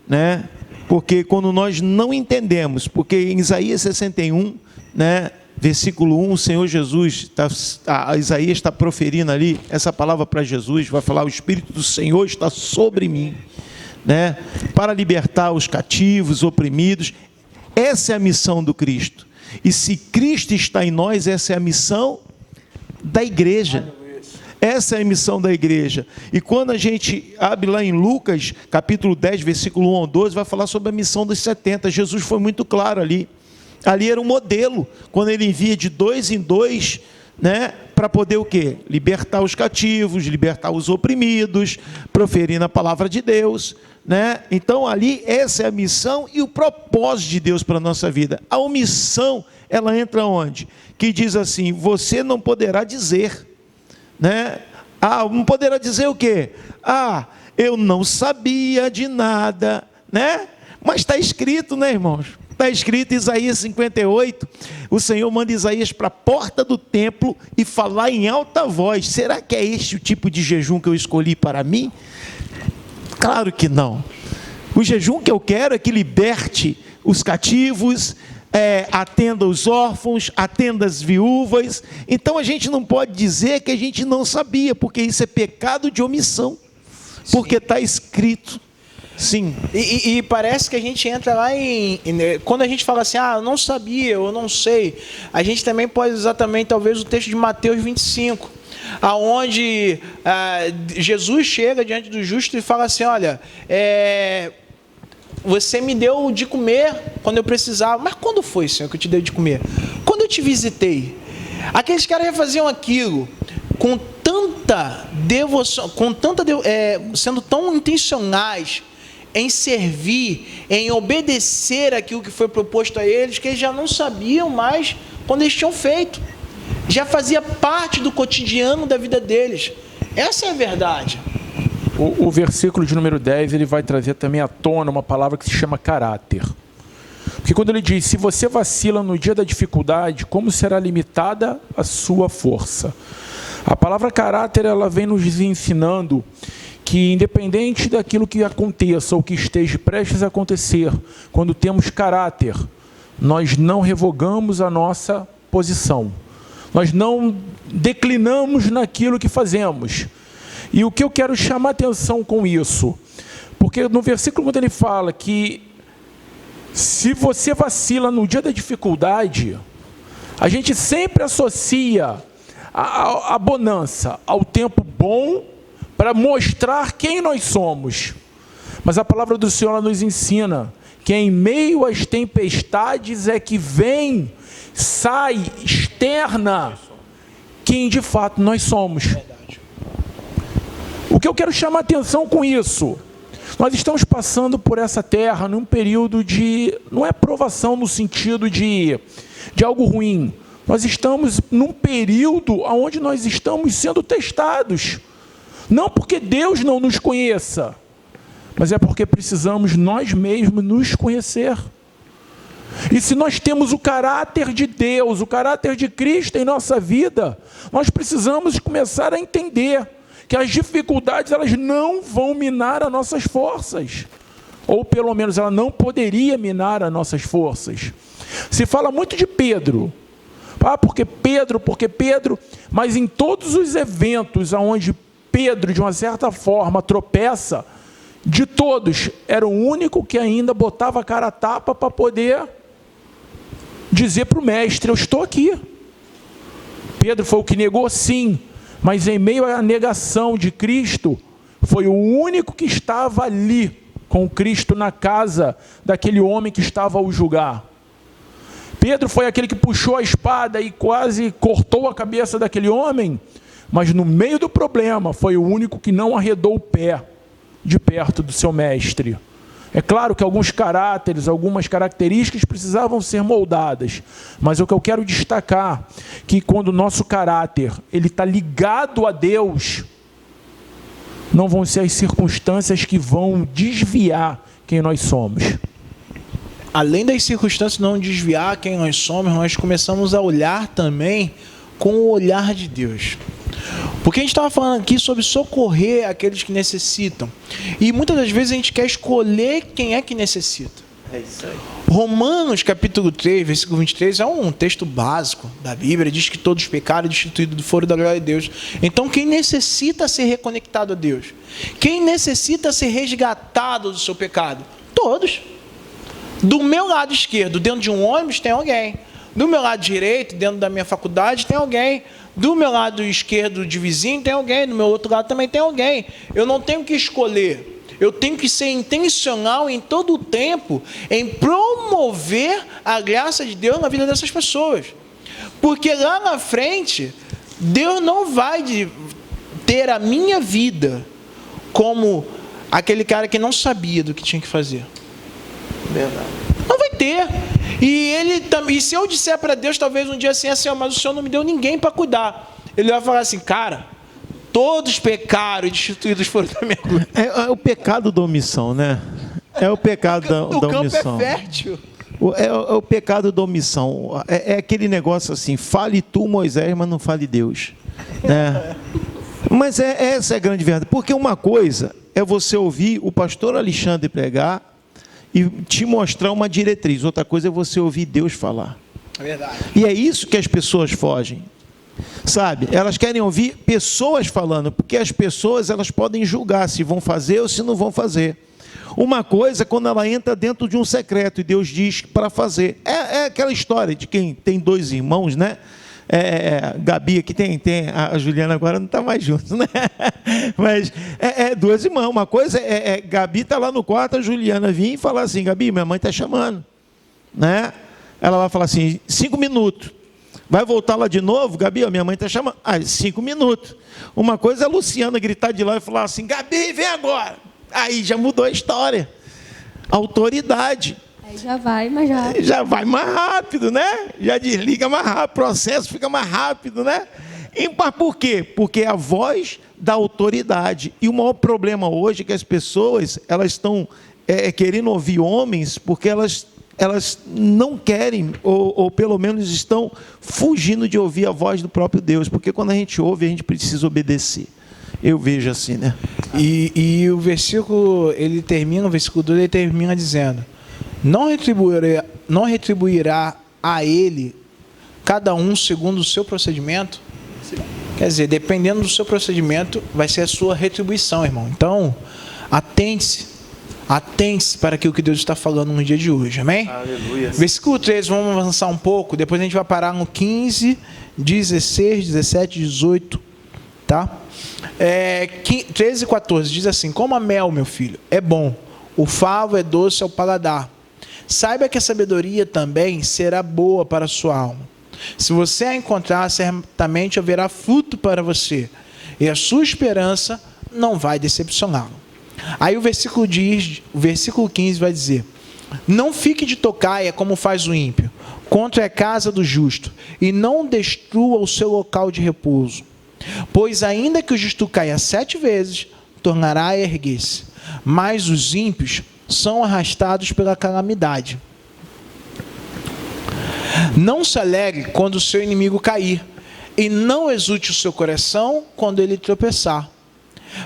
né? Porque quando nós não entendemos, porque em Isaías 61, né, versículo 1, o Senhor Jesus, Isaías está proferindo ali essa palavra para Jesus, vai falar: o Espírito do Senhor está sobre mim, né? Para libertar os cativos, oprimidos. Essa é a missão do Cristo. E se Cristo está em nós, essa é a missão da igreja. Essa é a missão da igreja. E quando a gente abre lá em Lucas, capítulo 10, versículo 1 ao 12, vai falar sobre a missão dos 70. Jesus foi muito claro ali. Ali era um modelo, quando ele envia de 2 em 2, né, para poder o quê? Libertar os cativos, libertar os oprimidos, proferindo a palavra de Deus, né? Então ali, essa é a missão e o propósito de Deus para a nossa vida. A omissão, ela entra onde? Que diz assim: você não poderá dizer, né? Não poderá dizer o quê? Eu não sabia de nada, né? Mas está escrito, né, irmãos? Está escrito em Isaías 58, o Senhor manda Isaías para a porta do templo e falar em alta voz. Será que é este o tipo de jejum que eu escolhi para mim? Claro que não. O jejum que eu quero é que liberte os cativos, atenda os órfãos, atenda as viúvas. Então a gente não pode dizer que a gente não sabia, porque isso é pecado de omissão, porque está escrito. Sim. E parece que a gente entra lá quando a gente fala assim: eu não sabia, eu não sei, a gente também pode usar também talvez o texto de Mateus 25, aonde Jesus chega diante do justo e fala assim: olha, você me deu de comer quando eu precisava. Mas quando foi, Senhor, que eu te dei de comer? Quando eu te visitei? Aqueles caras já faziam aquilo com tanta devoção, sendo tão intencionais em servir, em obedecer aquilo que foi proposto a eles, que eles já não sabiam mais quando eles tinham feito. Já fazia parte do cotidiano da vida deles. Essa é a verdade. O versículo de número 10, ele vai trazer também à tona uma palavra que se chama caráter. Porque quando ele diz: se você vacila no dia da dificuldade, como será limitada a sua força? A palavra caráter, ela vem nos ensinando que, independente daquilo que aconteça ou que esteja prestes a acontecer, quando temos caráter, nós não revogamos a nossa posição. Nós não declinamos naquilo que fazemos. E o que eu quero chamar a atenção com isso? Porque no versículo, quando ele fala que se você vacila no dia da dificuldade, a gente sempre associa a bonança ao tempo bom para mostrar quem nós somos. Mas a palavra do Senhor nos ensina que em meio às tempestades é que sai, externa quem de fato nós somos. O que eu quero chamar a atenção com isso? Nós estamos passando por essa terra num período não é provação no sentido de algo ruim. Nós estamos num período onde nós estamos sendo testados. Não porque Deus não nos conheça, mas é porque precisamos nós mesmos nos conhecer. E se nós temos o caráter de Deus, o caráter de Cristo em nossa vida, nós precisamos começar a entender que as dificuldades, elas não vão minar as nossas forças. Ou pelo menos ela não poderia minar as nossas forças. Se fala muito de Pedro. Porque Pedro, mas em todos os eventos onde Pedro, de uma certa forma, tropeça, de todos, era o único que ainda botava a cara a tapa para poder dizer para o mestre: eu estou aqui. Pedro foi o que negou, sim, mas em meio à negação de Cristo, foi o único que estava ali com Cristo na casa daquele homem que estava a o julgar. Pedro foi aquele que puxou a espada e quase cortou a cabeça daquele homem, mas no meio do problema foi o único que não arredou o pé de perto do seu mestre. É claro que alguns caráteres, algumas características precisavam ser moldadas, mas o que eu quero destacar é que quando o nosso caráter está ligado a Deus, não vão ser as circunstâncias que vão desviar quem nós somos. Além das circunstâncias não desviar quem nós somos, nós começamos a olhar também com o olhar de Deus. Porque a gente estava falando aqui sobre socorrer aqueles que necessitam. E muitas das vezes a gente quer escolher quem é que necessita. É isso aí. Romanos capítulo 3, versículo 23, é um texto básico da Bíblia, diz que todos pecaram e destituídos foram da glória de Deus. Então quem necessita ser reconectado a Deus? Quem necessita ser resgatado do seu pecado? Todos. Do meu lado esquerdo, dentro de um ônibus, tem alguém. Do meu lado direito, dentro da minha faculdade, tem alguém. Do meu lado esquerdo de vizinho, tem alguém. Do meu outro lado também tem alguém. Eu não tenho que escolher. Eu tenho que ser intencional em todo o tempo em promover a graça de Deus na vida dessas pessoas. Porque lá na frente, Deus não vai ter a minha vida como aquele cara que não sabia do que tinha que fazer. Verdade. Não vai ter. E se eu disser para Deus, talvez um dia assim, mas o Senhor não me deu ninguém para cuidar. Ele vai falar assim, cara, todos pecaram e destituídos foram da minha glória. É o pecado da omissão, né? É o pecado da omissão. O campo é fértil. É o pecado da omissão. É aquele negócio assim, fale tu, Moisés, mas não fale Deus. Né? Mas essa é a grande verdade. Porque uma coisa é você ouvir o pastor Alexandre pregar e te mostrar uma diretriz. Outra coisa é você ouvir Deus falar. É verdade. E é isso que as pessoas fogem. Sabe? Elas querem ouvir pessoas falando, porque as pessoas elas podem julgar se vão fazer ou se não vão fazer. Uma coisa é quando ela entra dentro de um secreto e Deus diz para fazer. É aquela história de quem tem dois irmãos, né? Gabi aqui tem a Juliana agora não está mais junto, né? Mas duas irmãs. Uma coisa Gabi está lá no quarto, a Juliana vir e falar assim, Gabi, minha mãe está chamando, né? Ela vai falar assim, 5 minutos. Vai voltar lá de novo, Gabi, minha mãe está chamando. 5 minutos. Uma coisa é a Luciana gritar de lá e falar assim, Gabi, vem agora. Aí já mudou a história. Autoridade. Aí já vai mais rápido. Já vai mais rápido, né? Já desliga mais rápido, o processo fica mais rápido, né? Mas por quê? Porque é a voz da autoridade. E o maior problema hoje é que as pessoas elas estão querendo ouvir homens porque elas não querem, ou pelo menos estão fugindo de ouvir a voz do próprio Deus, porque quando a gente ouve, a gente precisa obedecer. Eu vejo assim, né? E o versículo, o versículo 2, ele termina dizendo, não retribuirá a ele, cada um segundo o seu procedimento? Quer dizer, dependendo do seu procedimento, vai ser a sua retribuição, irmão. Então, atente-se para aquilo que Deus está falando no dia de hoje, amém? Aleluia. Versículo 13, vamos avançar um pouco, depois a gente vai parar no 15, 16, 17, 18, tá? 13 e 14, diz assim, coma mel, meu filho, é bom, o favo é doce ao paladar. Saiba que a sabedoria também será boa para a sua alma. Se você a encontrar, certamente haverá fruto para você, e a sua esperança não vai decepcioná-lo. Aí o versículo 15 vai dizer, não fique de tocaia como faz o ímpio, contra a casa do justo, e não destrua o seu local de repouso. Pois ainda que o justo caia 7 vezes, tornará a erguer-se, mas os ímpios são arrastados pela calamidade. Não se alegre quando o seu inimigo cair, e não exulte o seu coração quando ele tropeçar,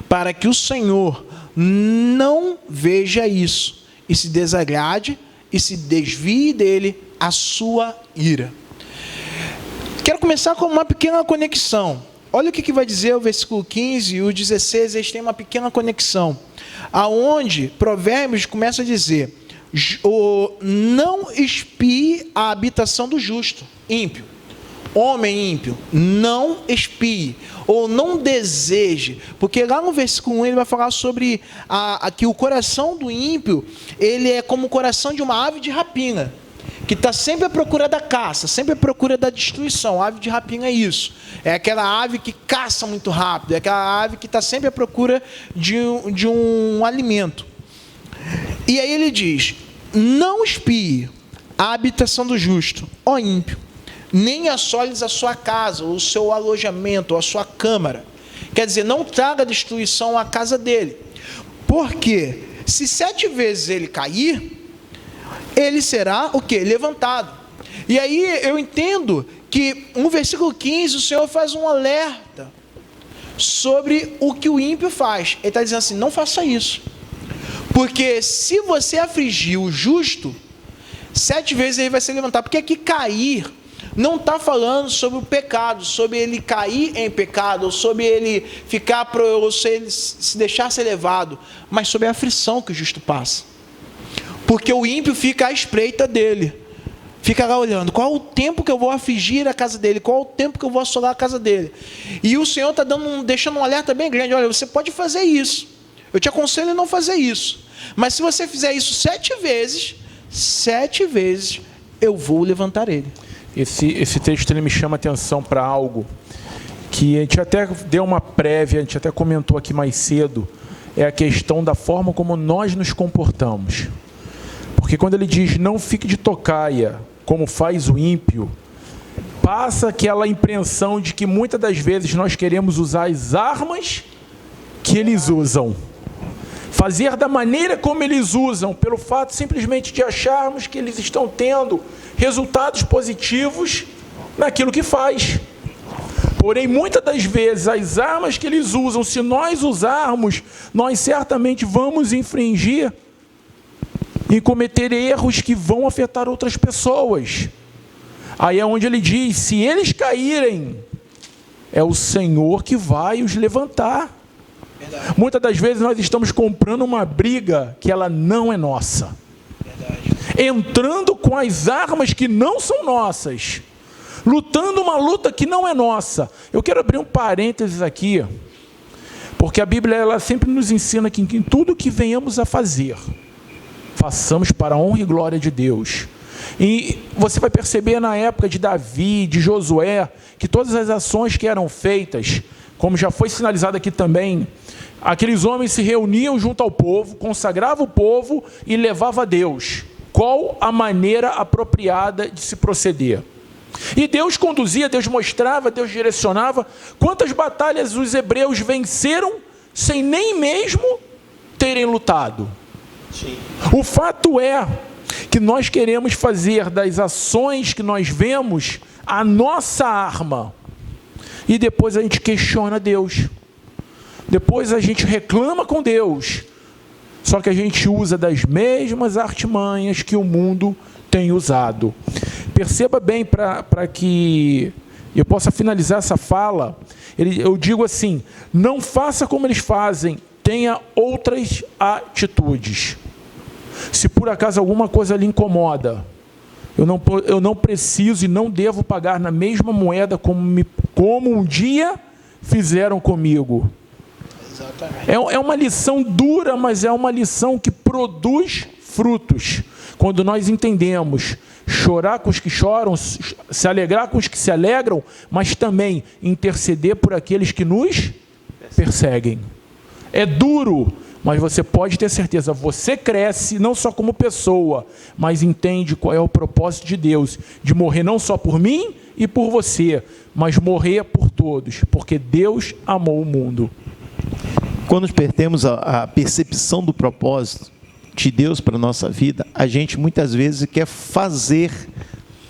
para que o Senhor não veja isso, e se desagrade, e se desvie dele a sua ira. Quero começar com uma pequena conexão. Olha o que vai dizer o versículo 15 e o 16, eles têm uma pequena conexão, aonde Provérbios começa a dizer, não espie a habitação do justo, ímpio. Homem ímpio, não espie, ou não deseje, porque lá no versículo 1 ele vai falar sobre que o coração do ímpio, ele é como o coração de uma ave de rapina, que está sempre à procura da caça, sempre à procura da destruição. A ave de rapina é isso, é aquela ave que caça muito rápido, é aquela ave que está sempre à procura de um alimento. E aí ele diz, não espie a habitação do justo, ó ímpio, nem assoles a sua casa, ou o seu alojamento, ou a sua câmara. Quer dizer, não traga destruição à casa dele. Porque se 7 vezes ele cair, ele será o quê? Levantado. E aí eu entendo que no versículo 15 o Senhor faz um alerta sobre o que o ímpio faz. Ele está dizendo assim, não faça isso. Porque se você afligir o justo, 7 vezes ele vai se levantar. Porque aqui cair não está falando sobre o pecado, sobre ele cair em pecado, ou sobre ele ficar, ou se deixar ser levado, mas sobre a aflição que o justo passa. Porque o ímpio fica à espreita dele, fica lá olhando, qual é o tempo que eu vou afligir a casa dele, qual é o tempo que eu vou assolar a casa dele. E o Senhor está deixando um alerta bem grande, olha, você pode fazer isso, eu te aconselho a não fazer isso, mas se você fizer isso 7 vezes, eu vou levantar ele. Esse texto ele me chama a atenção para algo que a gente até deu uma prévia, a gente até comentou aqui mais cedo, é a questão da forma como nós nos comportamos. Porque quando ele diz, não fique de tocaia, como faz o ímpio, passa aquela impressão de que muitas das vezes nós queremos usar as armas que eles usam. Fazer da maneira como eles usam, pelo fato simplesmente de acharmos que eles estão tendo resultados positivos naquilo que faz. Porém, muitas das vezes, as armas que eles usam, se nós usarmos, nós certamente vamos infringir e cometer erros que vão afetar outras pessoas. Aí é onde ele diz, se eles caírem, é o Senhor que vai os levantar. Verdade. Muitas das vezes nós estamos comprando uma briga que ela não é nossa. Verdade. Entrando com as armas que não são nossas. Lutando uma luta que não é nossa. Eu quero abrir um parênteses aqui. Porque a Bíblia ela sempre nos ensina que em tudo que venhamos a fazer, façamos para a honra e glória de Deus. E você vai perceber na época de Davi, de Josué, que todas as ações que eram feitas, como já foi sinalizado aqui também, aqueles homens se reuniam junto ao povo, consagravam o povo e levavam a Deus. Qual a maneira apropriada de se proceder? E Deus conduzia, Deus mostrava, Deus direcionava. Quantas batalhas os hebreus venceram sem nem mesmo terem lutado? Sim. O fato é que nós queremos fazer das ações que nós vemos a nossa arma. E depois a gente questiona Deus. Depois a gente reclama com Deus. Só que a gente usa das mesmas artimanhas que o mundo tem usado. Perceba bem, para que eu possa finalizar essa fala, eu digo assim, não faça como eles fazem, tenha outras atitudes. Se por acaso alguma coisa lhe incomoda, eu não preciso e não devo pagar na mesma moeda como um dia fizeram comigo. É uma lição dura, mas é uma lição que produz frutos. Quando nós entendemos chorar com os que choram, se alegrar com os que se alegram, mas também interceder por aqueles que nos perseguem. É duro, mas você pode ter certeza, você cresce não só como pessoa, mas entende qual é o propósito de Deus, de morrer não só por mim e por você, mas morrer por todos, porque Deus amou o mundo. Quando perdemos a percepção do propósito de Deus para a nossa vida, a gente muitas vezes quer fazer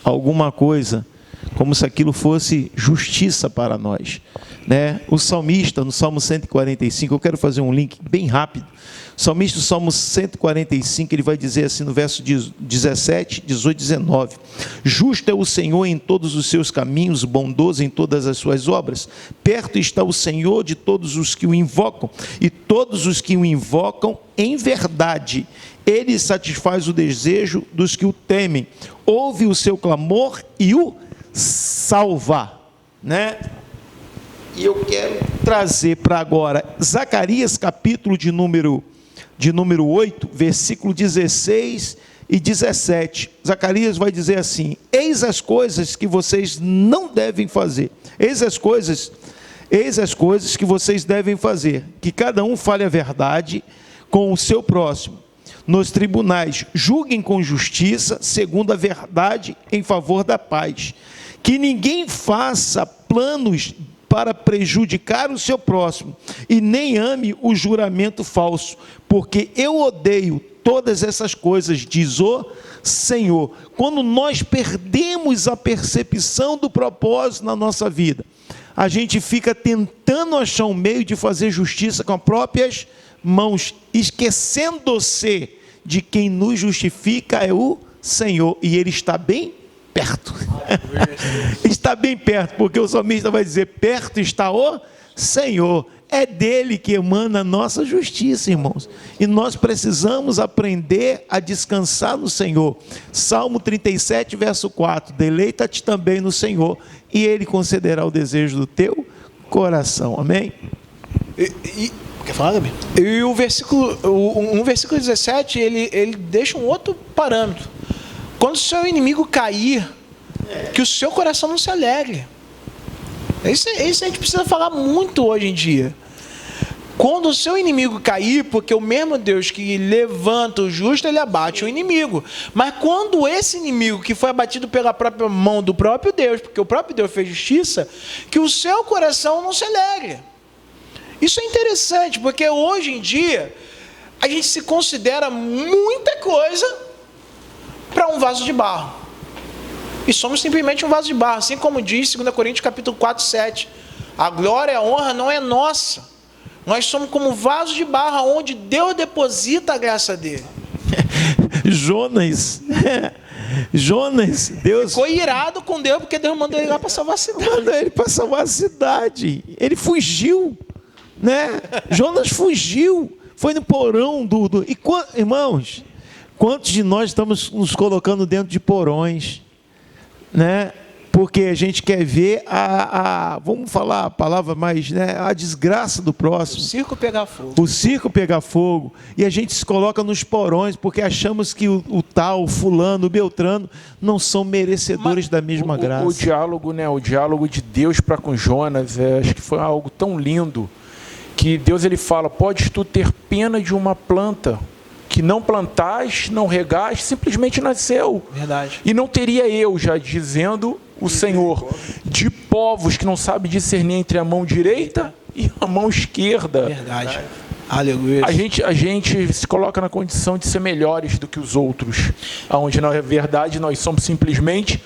alguma coisa como se aquilo fosse justiça para nós, né? O salmista, no Salmo 145, eu quero fazer um link bem rápido. O salmista, no Salmo 145, ele vai dizer assim no verso 17, 18, 19: justo é o Senhor em todos os seus caminhos, bondoso em todas as suas obras. Perto está o Senhor de todos os que o invocam, e todos os que o invocam em verdade. Ele satisfaz o desejo dos que o temem, ouve o seu clamor e o salva, né? E eu quero trazer para agora Zacarias, capítulo de número 8, versículo 16 e 17. Zacarias vai dizer assim: eis as coisas que vocês não devem fazer, eis as coisas que vocês devem fazer, que cada um fale a verdade com o seu próximo, nos tribunais julguem com justiça, segundo a verdade, em favor da paz, que ninguém faça planos para prejudicar o seu próximo, e nem ame o juramento falso, porque eu odeio todas essas coisas, diz o Senhor. Quando nós perdemos a percepção do propósito na nossa vida, a gente fica tentando achar um meio de fazer justiça com as próprias mãos, esquecendo-se de quem nos justifica é o Senhor, e Ele está bem perto. Está bem perto, porque o salmista vai dizer, perto está o Senhor. É dele que emana a nossa justiça, irmãos. E nós precisamos aprender a descansar no Senhor. Salmo 37, verso 4. Deleita-te também no Senhor, e Ele concederá o desejo do teu coração. Amém? Quer falar, Gabi? E o versículo 17, ele deixa um outro parâmetro. Quando o seu inimigo cair, que o seu coração não se alegre. Isso a gente precisa falar muito hoje em dia. Quando o seu inimigo cair, porque o mesmo Deus que levanta o justo, ele abate o inimigo. Mas quando esse inimigo que foi abatido pela própria mão do próprio Deus, porque o próprio Deus fez justiça, que o seu coração não se alegre. Isso é interessante, porque hoje em dia, a gente se considera muita coisa para um vaso de barro. E somos simplesmente um vaso de barro, assim como diz 2 Coríntios capítulo 4, 7. A glória e a honra não é nossa. Nós somos como vaso de barro, onde Deus deposita a graça dele. Jonas, Deus ficou irado com Deus, porque Deus mandou ele lá para salvar a cidade. Mandou ele para salvar a cidade. Ele fugiu, né? Jonas fugiu, foi no porão do... E, irmãos, quantos de nós estamos nos colocando dentro de porões, né? Porque a gente quer ver vamos falar a palavra mais, né? A desgraça do próximo. O circo pegar fogo. O circo pegar fogo. E a gente se coloca nos porões, porque achamos que o tal, o fulano, o Beltrano, não são merecedores da mesma graça. O diálogo, né? O diálogo de Deus para com Jonas, acho que foi algo tão lindo, que Deus ele fala, podes tu ter pena de uma planta, que não plantaste, não regaste, simplesmente nasceu. Verdade. E não teria eu, já dizendo o Senhor, de povos que não sabem discernir entre a mão direita e a mão esquerda. Verdade. Aleluia. A gente se coloca na condição de ser melhores do que os outros, onde na verdade nós somos simplesmente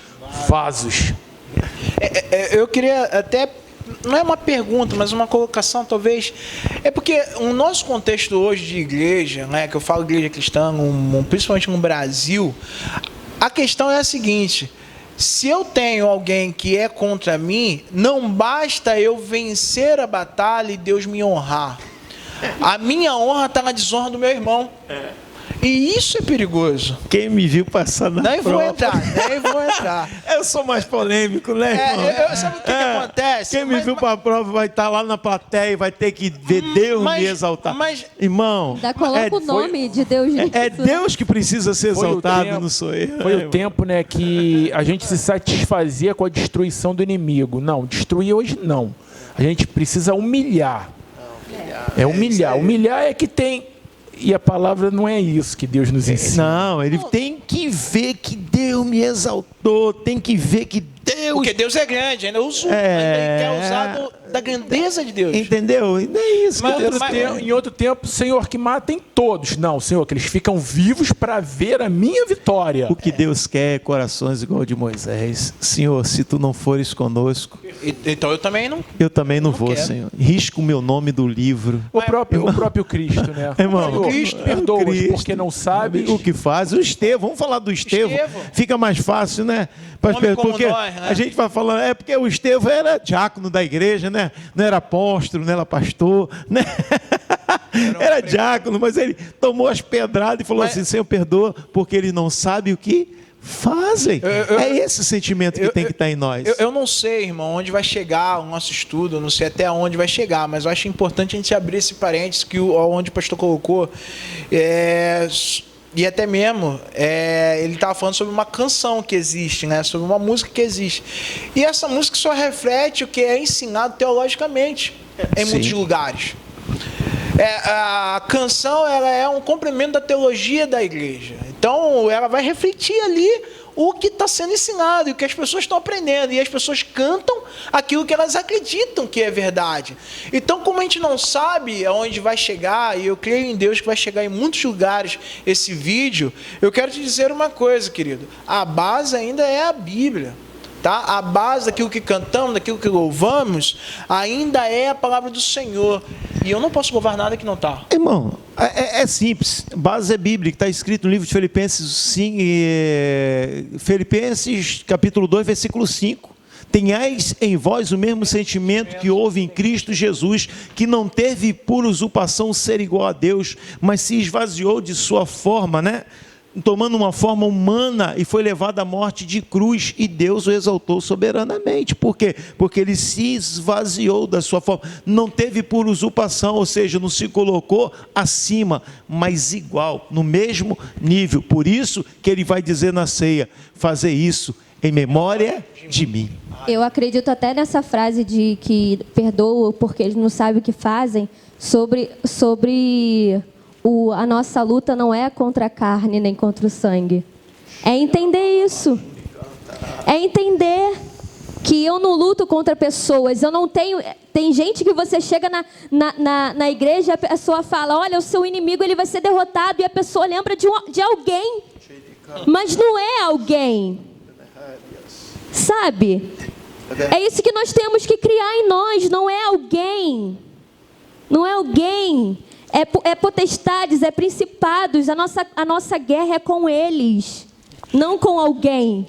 vasos. Eu queria até, não é uma pergunta, mas uma colocação talvez, é porque o nosso contexto hoje de igreja, né, que eu falo igreja cristã, principalmente no Brasil, a questão é a seguinte: se eu tenho alguém que é contra mim, não basta eu vencer a batalha e Deus me honrar. A minha honra está na desonra do meu irmão. E isso é perigoso. Quem me viu passar na nem prova... Nem vou entrar. Eu sou mais polêmico, né, irmão? Sabe o que acontece? Quem me viu para a prova vai estar lá na plateia e vai ter que ver Deus me exaltar. Irmão... Ainda coloca o nome de Deus nisso. É Deus que precisa ser exaltado, não sou eu. Foi o tempo, né, que a gente se satisfazia com a destruição do inimigo. Não, destruir hoje não. A gente precisa humilhar. Humilhar. Humilhar é que tem... E a palavra não é isso que Deus nos ensina. Não, ele tem que ver que Deus me exaltou, tem que ver que Deus... Porque Deus é grande, ainda usa, ele quer usar da grandeza de Deus. Entendeu? E não é isso. Em outro tempo, Senhor, que matem todos. Não, Senhor, que eles ficam vivos para ver a minha vitória. O que Deus quer é corações igual de Moisés. Senhor, se tu não fores conosco... Então eu também não... Eu também não vou, quero. Senhor. Risco o meu nome do livro. O próprio Cristo, né? Irmão, Cristo perdoa-os porque não sabe o que faz. O Estevão, vamos falar do Estevão. Fica mais fácil, né? Porque nós, né? A gente vai falando, porque o Estevão era diácono da igreja, né? Não era apóstolo, não era pastor, né? Era diácono, mas ele tomou as pedradas e falou assim, Senhor, perdoa, porque ele não sabe o que fazem. É esse sentimento que tem que estar em nós. Eu não sei, irmão, onde vai chegar o nosso estudo, eu não sei até onde vai chegar, mas eu acho importante a gente abrir esse parênteses que onde o pastor colocou, e até mesmo ele estava falando sobre uma canção que existe, né? Sobre uma música que existe. E essa música só reflete o que é ensinado teologicamente em muitos lugares. A canção ela é um complemento da teologia da igreja. Então, ela vai refletir ali o que está sendo ensinado e o que as pessoas estão aprendendo. E as pessoas cantam aquilo que elas acreditam que é verdade. Então, como a gente não sabe aonde vai chegar, e eu creio em Deus que vai chegar em muitos lugares esse vídeo, eu quero te dizer uma coisa, querido. A base ainda é a Bíblia. tá? A base daquilo que cantamos, daquilo que louvamos, ainda é a palavra do Senhor. E eu não posso louvar nada que não está. Irmão, é simples. A base é bíblica, está escrito no livro de Filipenses, Filipenses capítulo 2, versículo 5. Tenhais em vós o mesmo sentimento que houve em Cristo Jesus, que não teve por usurpação ser igual a Deus, mas se esvaziou de sua forma, tomando uma forma humana, e foi levado à morte de cruz, e Deus o exaltou soberanamente. Por quê? Porque ele se esvaziou da sua forma, não teve por usurpação, ou seja, não se colocou acima, mas igual, no mesmo nível. Por isso que ele vai dizer na ceia: fazer isso em memória de mim. Eu acredito até nessa frase de que perdoa porque eles não sabem o que fazem, sobre a nossa luta não é contra a carne nem contra o sangue. É entender isso. É entender que eu não luto contra pessoas. Eu não tenho... Tem gente que você chega na igreja e a pessoa fala: olha, o seu inimigo ele vai ser derrotado, e a pessoa lembra de alguém. Mas não é alguém. Sabe? É isso que nós temos que criar em nós. Não é alguém. Não é alguém. É potestades, é principados. A nossa guerra é com eles, não com alguém.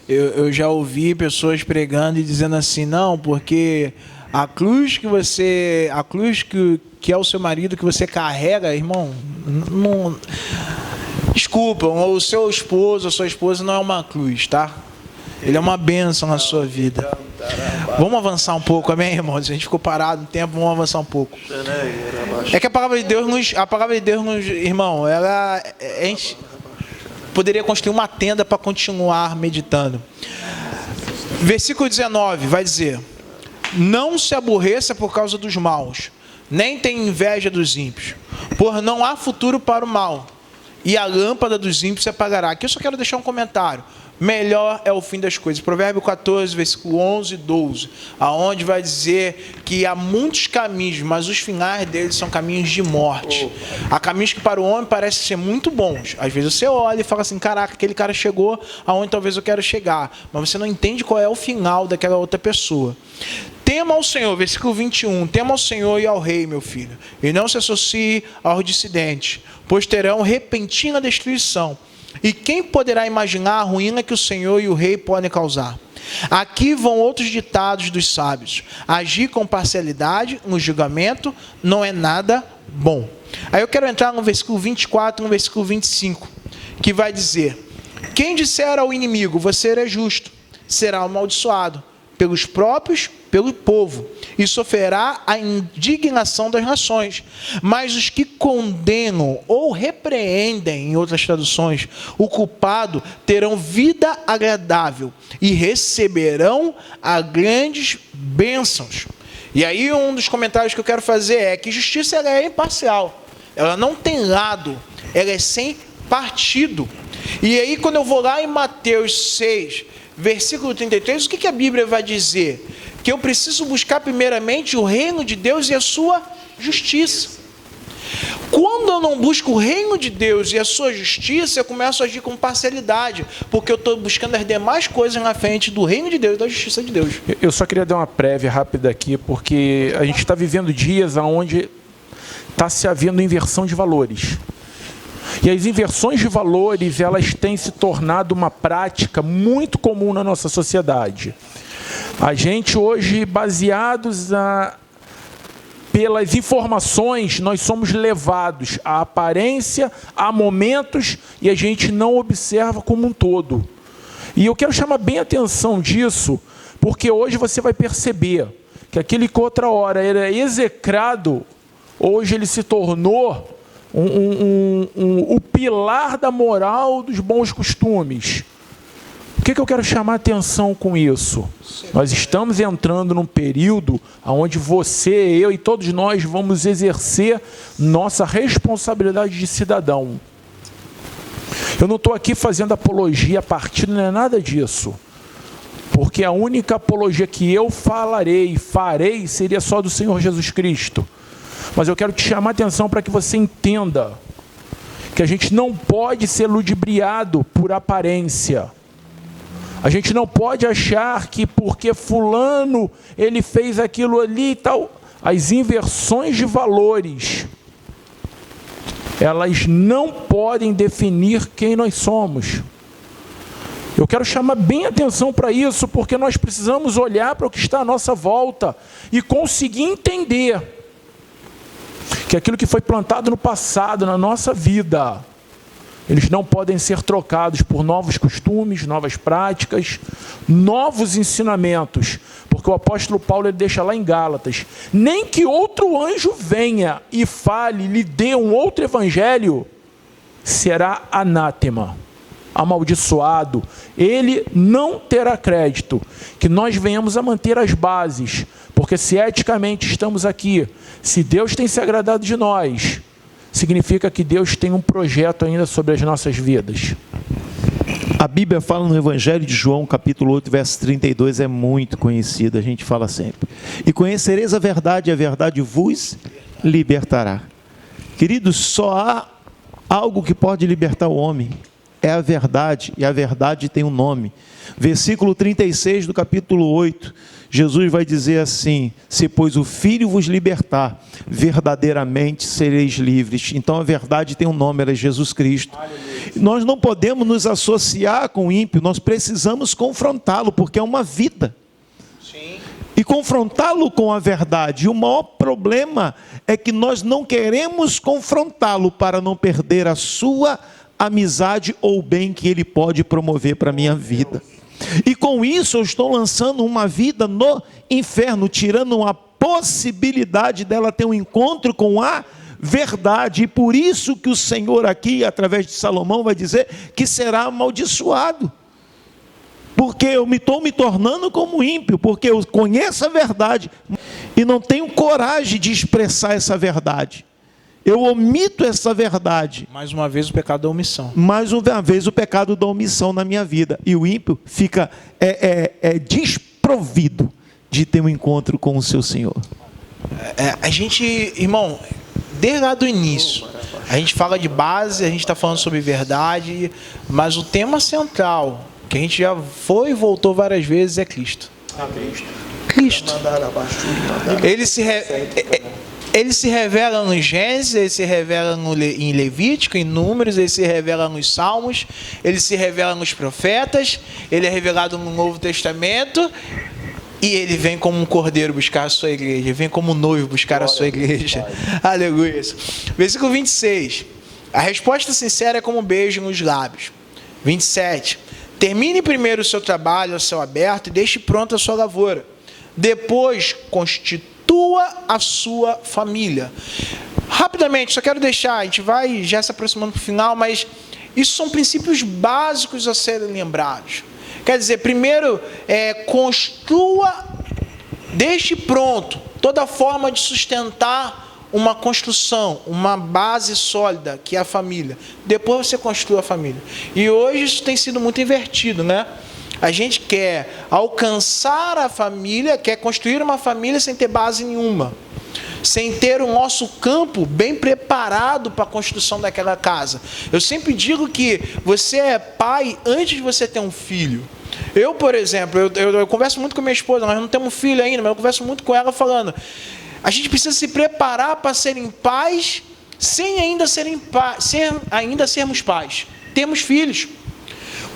Eu já ouvi pessoas pregando e dizendo assim: não, porque a cruz que é o seu marido que você carrega, irmão, não, desculpa, o seu esposo, a sua esposa não é uma cruz, tá? Ele é uma bênção na sua vida. Vamos avançar um pouco, amém, irmãos? A gente ficou parado um tempo, vamos avançar um pouco. É que a palavra de Deus, irmão, ela a gente poderia construir uma tenda para continuar meditando. Versículo 19 vai dizer: não se aborreça por causa dos maus, nem tenha inveja dos ímpios, por não há futuro para o mal, e a lâmpada dos ímpios se apagará. Aqui eu só quero deixar um comentário. Melhor é o fim das coisas. Provérbio 14, versículo 11 e 12, aonde vai dizer que há muitos caminhos, mas os finais deles são caminhos de morte. Há caminhos que para o homem parecem ser muito bons. Às vezes você olha e fala assim: caraca, aquele cara chegou aonde talvez eu quero chegar, mas você não entende qual é o final daquela outra pessoa. Tema ao Senhor, versículo 21, tema ao Senhor e ao rei, meu filho, e não se associe aos dissidentes, pois terão repentina destruição. E quem poderá imaginar a ruína que o Senhor e o rei podem causar? Aqui vão outros ditados dos sábios: agir com parcialidade no julgamento não é nada bom. Aí eu quero entrar no versículo 24 e no versículo 25, que vai dizer: quem disser ao inimigo, você é justo, será amaldiçoado pelo povo, e sofrerá a indignação das nações. Mas os que condenam ou repreendem, em outras traduções, o culpado, terão vida agradável e receberão as grandes bênçãos. E aí um dos comentários que eu quero fazer é que justiça ela é imparcial, ela não tem lado, ela é sem partido. E aí quando eu vou lá em Mateus 6, versículo 33, o que a Bíblia vai dizer? Que eu preciso buscar primeiramente o reino de Deus e a sua justiça. Quando eu não busco o reino de Deus e a sua justiça, eu começo a agir com parcialidade, porque eu estou buscando as demais coisas na frente do reino de Deus e da justiça de Deus. Eu só queria dar uma prévia rápida aqui, porque a gente está vivendo dias onde está se havendo inversão de valores. E as inversões de valores, elas têm se tornado uma prática muito comum na nossa sociedade. A gente hoje, baseados pelas informações, nós somos levados à aparência, a momentos, e a gente não observa como um todo. E eu quero chamar bem a atenção disso, porque hoje você vai perceber que aquele que outra hora era execrado, hoje ele se tornou o pilar da moral dos bons costumes. O que eu quero chamar a atenção com isso? Nós estamos entrando num período onde você, eu e todos nós vamos exercer nossa responsabilidade de cidadão. Eu não estou aqui fazendo apologia a partido, não é nada disso. Porque a única apologia que eu falarei e farei seria só do Senhor Jesus Cristo. Mas eu quero te chamar a atenção para que você entenda que a gente não pode ser ludibriado por aparência. A gente não pode achar que porque fulano ele fez aquilo ali e tal. As inversões de valores, elas não podem definir quem nós somos. Eu quero chamar bem atenção para isso, porque nós precisamos olhar para o que está à nossa volta e conseguir entender que aquilo que foi plantado no passado, na nossa vida, eles não podem ser trocados por novos costumes, novas práticas, novos ensinamentos, porque o apóstolo Paulo ele deixa lá em Gálatas, nem que outro anjo venha e fale, lhe dê um outro evangelho, será anátema, amaldiçoado, ele não terá crédito. Que nós venhamos a manter as bases, porque se eticamente estamos aqui, se Deus tem se agradado de nós, significa que Deus tem um projeto ainda sobre as nossas vidas. A Bíblia fala no Evangelho de João, capítulo 8, verso 32, é muito conhecido, a gente fala sempre. E conhecereis a verdade vos libertará. Queridos, só há algo que pode libertar o homem, é a verdade, e a verdade tem um nome. Versículo 36 do capítulo 8, Jesus vai dizer assim: se pois o Filho vos libertar, verdadeiramente sereis livres. Então a verdade tem um nome, ela é Jesus Cristo. Aleluia. Nós não podemos nos associar com o ímpio, nós precisamos confrontá-lo, porque é uma vida. Sim. E confrontá-lo com a verdade. E o maior problema é que nós não queremos confrontá-lo para não perder a sua amizade ou o bem que ele pode promover para a minha vida. E com isso eu estou lançando uma vida no inferno, tirando a possibilidade dela ter um encontro com a verdade. E por isso que o Senhor aqui, através de Salomão, vai dizer que será amaldiçoado. Porque eu estou me tornando como ímpio, porque eu conheço a verdade e não tenho coragem de expressar essa verdade. Eu omito essa verdade. Mais uma vez o pecado da omissão. Mais uma vez o pecado da omissão na minha vida. E o ímpio fica desprovido de ter um encontro com o seu Senhor. A gente, irmão, desde lá do início, a gente fala de base, a gente está falando sobre verdade, mas o tema central, que a gente já foi e voltou várias vezes, é Cristo. Cristo. Ele se revela no Gênesis, ele se revela em Levítico, em Números, ele se revela nos Salmos, ele se revela nos profetas, ele é revelado no Novo Testamento, e ele vem como um cordeiro buscar a sua igreja, vem como um noivo buscar a sua igreja. Aleluia. Versículo 26. A resposta sincera é como um beijo nos lábios. 27. Termine primeiro o seu trabalho a céu aberto e deixe pronta a sua lavoura. Depois, constitua a sua família. Rapidamente, só quero deixar, a gente vai já se aproximando para o final, mas isso são princípios básicos a serem lembrados. Quer dizer, primeiro, construa, deixe pronto toda forma de sustentar uma construção, uma base sólida, que é a família. Depois você construa a família. E hoje isso tem sido muito invertido, né? A gente quer alcançar a família, quer construir uma família sem ter base nenhuma, sem ter o nosso campo bem preparado para a construção daquela casa. Eu sempre digo que você é pai antes de você ter um filho. Eu, por exemplo, eu converso muito com minha esposa, nós não temos filho ainda, mas eu converso muito com ela falando, a gente precisa se preparar para serem pais sem ainda sermos pais. Temos filhos.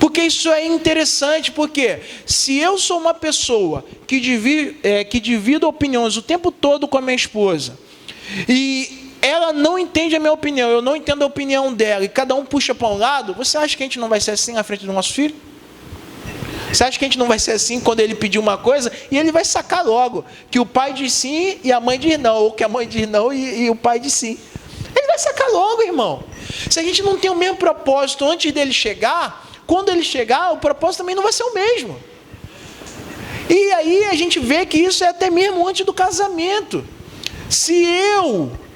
Porque isso é interessante, porque se eu sou uma pessoa que divido opiniões o tempo todo com a minha esposa, e ela não entende a minha opinião, eu não entendo a opinião dela, e cada um puxa para um lado, você acha que a gente não vai ser assim na frente do nosso filho? Você acha que a gente não vai ser assim quando ele pedir uma coisa, e ele vai sacar logo, que o pai diz sim e a mãe diz não, ou que a mãe diz não e o pai diz sim. Ele vai sacar logo, irmão. Se a gente não tem o mesmo propósito antes dele chegar, quando ele chegar, o propósito também não vai ser o mesmo. E aí a gente vê que isso é até mesmo antes do casamento.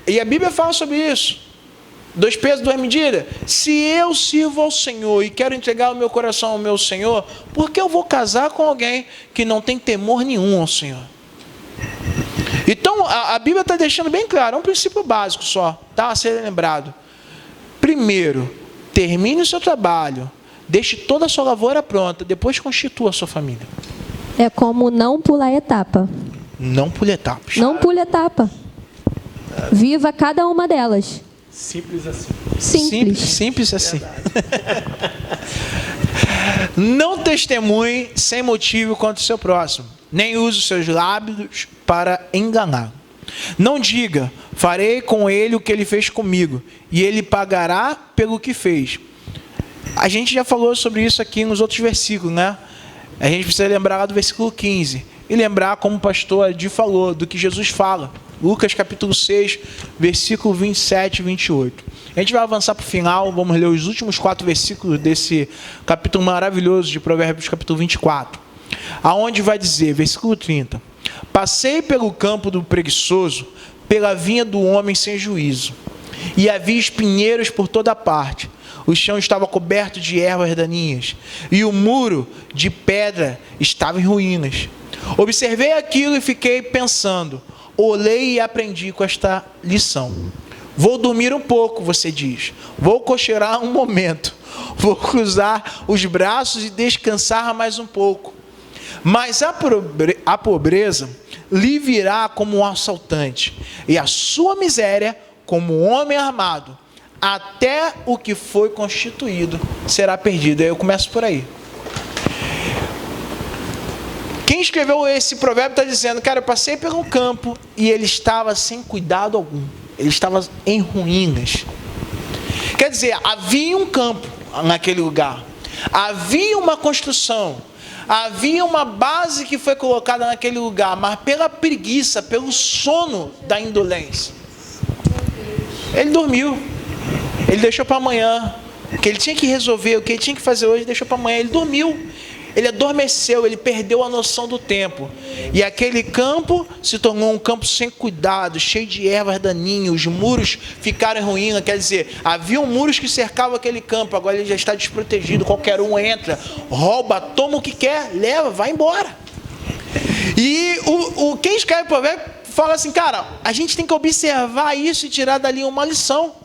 E a Bíblia fala sobre isso, 2 pesos, 2 medidas. Se eu sirvo ao Senhor e quero entregar o meu coração ao meu Senhor, por que eu vou casar com alguém que não tem temor nenhum ao Senhor? Então a Bíblia está deixando bem claro, é um princípio básico só, tá? A ser lembrado. Primeiro, termine o seu trabalho, deixe toda a sua lavoura pronta, depois constitua a sua família. É como não pular etapa. Não pule etapas. Não pule etapa. Viva cada uma delas. Simples assim. Simples assim. Não testemunhe sem motivo contra o seu próximo, nem use os seus lábios para enganar. Não diga, farei com ele o que ele fez comigo, e ele pagará pelo que fez. A gente já falou sobre isso aqui nos outros versículos, né? A gente precisa lembrar lá do versículo 15, e lembrar, como o pastor Adi falou, do que Jesus fala. Lucas capítulo 6, versículo 27 e 28. A gente vai avançar para o final, vamos ler os últimos 4 versículos desse capítulo maravilhoso de Provérbios capítulo 24. Aonde vai dizer, versículo 30, passei pelo campo do preguiçoso, pela vinha do homem sem juízo, e havia espinheiros por toda parte, o chão estava coberto de ervas daninhas, e o muro de pedra estava em ruínas. Observei aquilo e fiquei pensando, olhei e aprendi com esta lição. Vou dormir um pouco, você diz. Vou cocheirar um momento. Vou cruzar os braços e descansar mais um pouco. Mas a pobreza lhe virá como um assaltante, e a sua miséria como um homem armado. Até o que foi constituído será perdido. Aí eu começo por aí. Quem escreveu esse provérbio está dizendo, cara, eu passei pelo campo e ele estava sem cuidado algum. Ele estava em ruínas. Quer dizer, havia um campo naquele lugar. Havia uma construção. Havia uma base que foi colocada naquele lugar, mas pela preguiça, pelo sono da indolência, ele dormiu. Ele deixou para amanhã. O que ele tinha que resolver, o que ele tinha que fazer hoje, deixou para amanhã. Ele dormiu. Ele adormeceu, ele perdeu a noção do tempo. E aquele campo se tornou um campo sem cuidado, cheio de ervas daninhas, os muros ficaram em ruína, quer dizer, haviam muros que cercavam aquele campo, agora ele já está desprotegido, qualquer um entra, rouba, toma o que quer, leva, vai embora. E quem escreve o provérbio fala assim, cara, a gente tem que observar isso e tirar dali uma lição.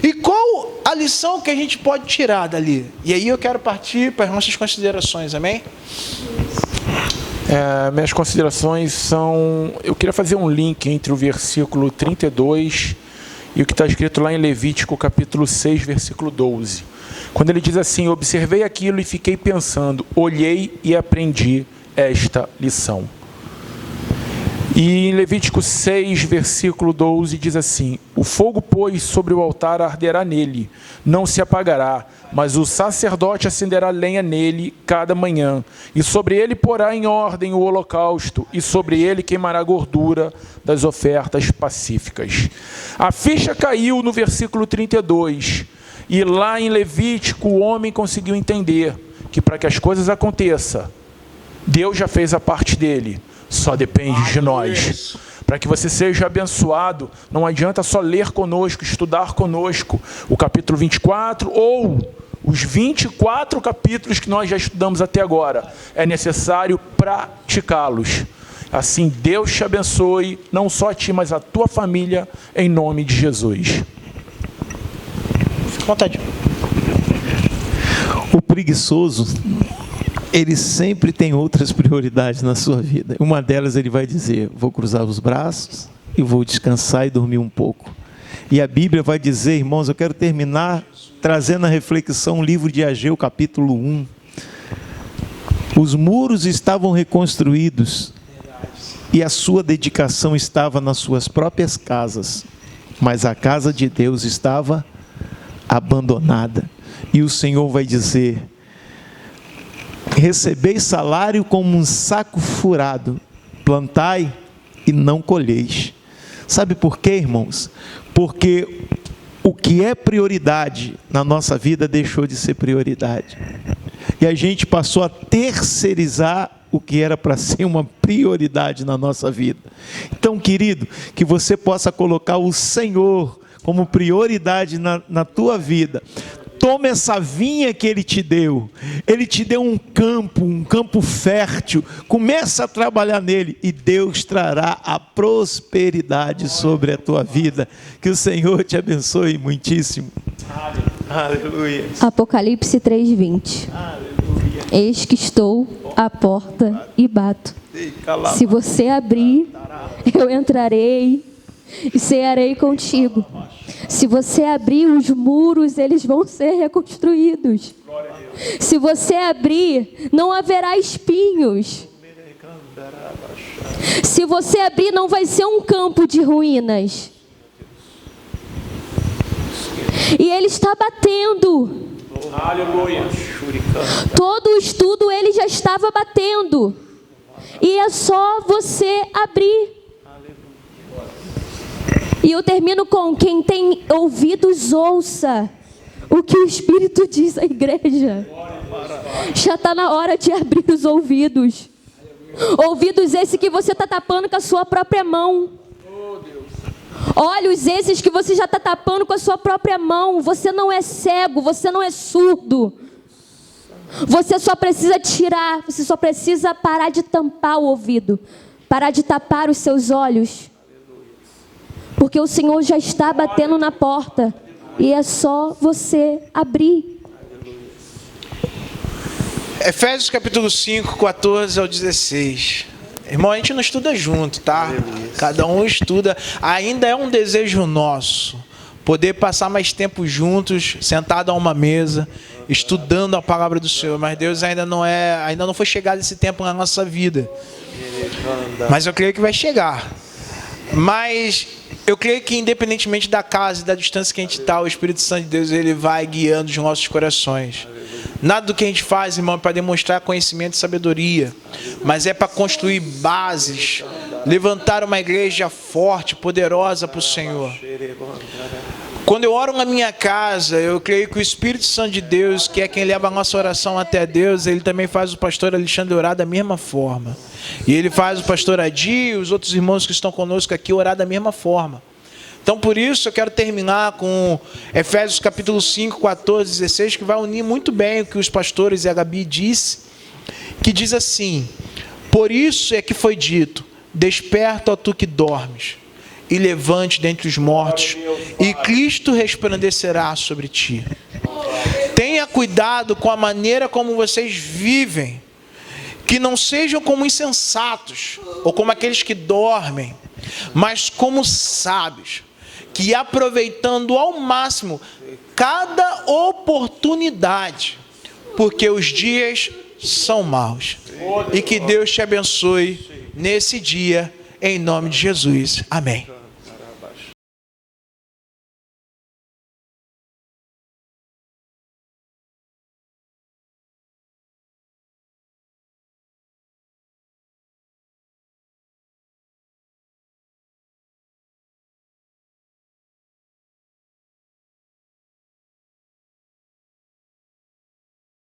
E qual a lição que a gente pode tirar dali? E aí eu quero partir para as nossas considerações, amém? Minhas considerações são... Eu queria fazer um link entre o versículo 32 e o que está escrito lá em Levítico, capítulo 6, versículo 12. Quando ele diz assim, observei aquilo e fiquei pensando, olhei e aprendi esta lição. E em Levítico 6, versículo 12, diz assim, o fogo, pois, sobre o altar arderá nele, não se apagará, mas o sacerdote acenderá lenha nele cada manhã, e sobre ele porá em ordem o holocausto, e sobre ele queimará a gordura das ofertas pacíficas. A ficha caiu no versículo 32, e lá em Levítico o homem conseguiu entender que para que as coisas aconteçam, Deus já fez a parte dele. Só depende de nós. Para que você seja abençoado, não adianta só ler conosco, estudar conosco o capítulo 24 ou os 24 capítulos que nós já estudamos até agora. É necessário praticá-los. Assim, Deus te abençoe, não só a ti, mas a tua família, em nome de Jesus. Fique à vontade. O preguiçoso, ele sempre tem outras prioridades na sua vida. Uma delas ele vai dizer, vou cruzar os braços e vou descansar e dormir um pouco. E a Bíblia vai dizer, irmãos, eu quero terminar trazendo a reflexão o livro de Ageu, capítulo 1. Os muros estavam reconstruídos e a sua dedicação estava nas suas próprias casas, mas a casa de Deus estava abandonada. E o Senhor vai dizer, recebeis salário como um saco furado, plantai e não colheis. Sabe por quê, irmãos? Porque o que é prioridade na nossa vida deixou de ser prioridade. E a gente passou a terceirizar o que era para ser uma prioridade na nossa vida. Então, querido, que você possa colocar o Senhor como prioridade na tua vida. Toma essa vinha que Ele te deu um campo fértil, começa a trabalhar nele e Deus trará a prosperidade sobre a tua vida. Que o Senhor te abençoe muitíssimo. Aleluia. Apocalipse 3:20. Eis que estou à porta e bato. Se você abrir, eu entrarei e cearei contigo. Se você abrir, os muros, eles vão ser reconstruídos. Se você abrir, não haverá espinhos. Se você abrir, não vai ser um campo de ruínas. E ele está batendo. Aleluia. Todo o estudo ele já estava batendo. E é só você abrir. E eu termino com: quem tem ouvidos, ouça o que o Espírito diz à igreja. Já está na hora de abrir os ouvidos. Ouvidos esse que você está tapando com a sua própria mão. Olhos esses que você já está tapando com a sua própria mão. Você não é cego, você não é surdo. Você só precisa tirar, você só precisa parar de tampar o ouvido, parar de tapar os seus olhos. Porque o Senhor já está batendo na porta e é só você abrir. Efésios capítulo 5, 14 ao 16. Irmão, a gente não estuda junto, tá? Cada um estuda. Ainda é um desejo nosso poder passar mais tempo juntos, sentado a uma mesa, estudando a palavra do Senhor. Mas Deus ainda não foi chegado esse tempo na nossa vida. Mas eu creio que vai chegar. Mas eu creio que independentemente da casa e da distância que a gente está, o Espírito Santo de Deus, ele vai guiando os nossos corações. Nada do que a gente faz, irmão, é para demonstrar conhecimento e sabedoria, mas é para construir bases, levantar uma igreja forte, poderosa para o Senhor. Quando eu oro na minha casa, eu creio que o Espírito Santo de Deus, que é quem leva a nossa oração até Deus, ele também faz o pastor Alexandre orar da mesma forma. E ele faz o pastor Adi e os outros irmãos que estão conosco aqui orar da mesma forma. Então, por isso, eu quero terminar com Efésios capítulo 5, 14, 16, que vai unir muito bem o que os pastores e a Gabi disse, que diz assim: por isso é que foi dito, desperta, ó tu que dormes, e levante dentre os mortos, e Cristo resplandecerá sobre ti. Tenha cuidado com a maneira como vocês vivem, que não sejam como insensatos, ou como aqueles que dormem, mas como sábios, que aproveitando ao máximo cada oportunidade, porque os dias são maus. E que Deus te abençoe nesse dia, em nome de Jesus. Amém.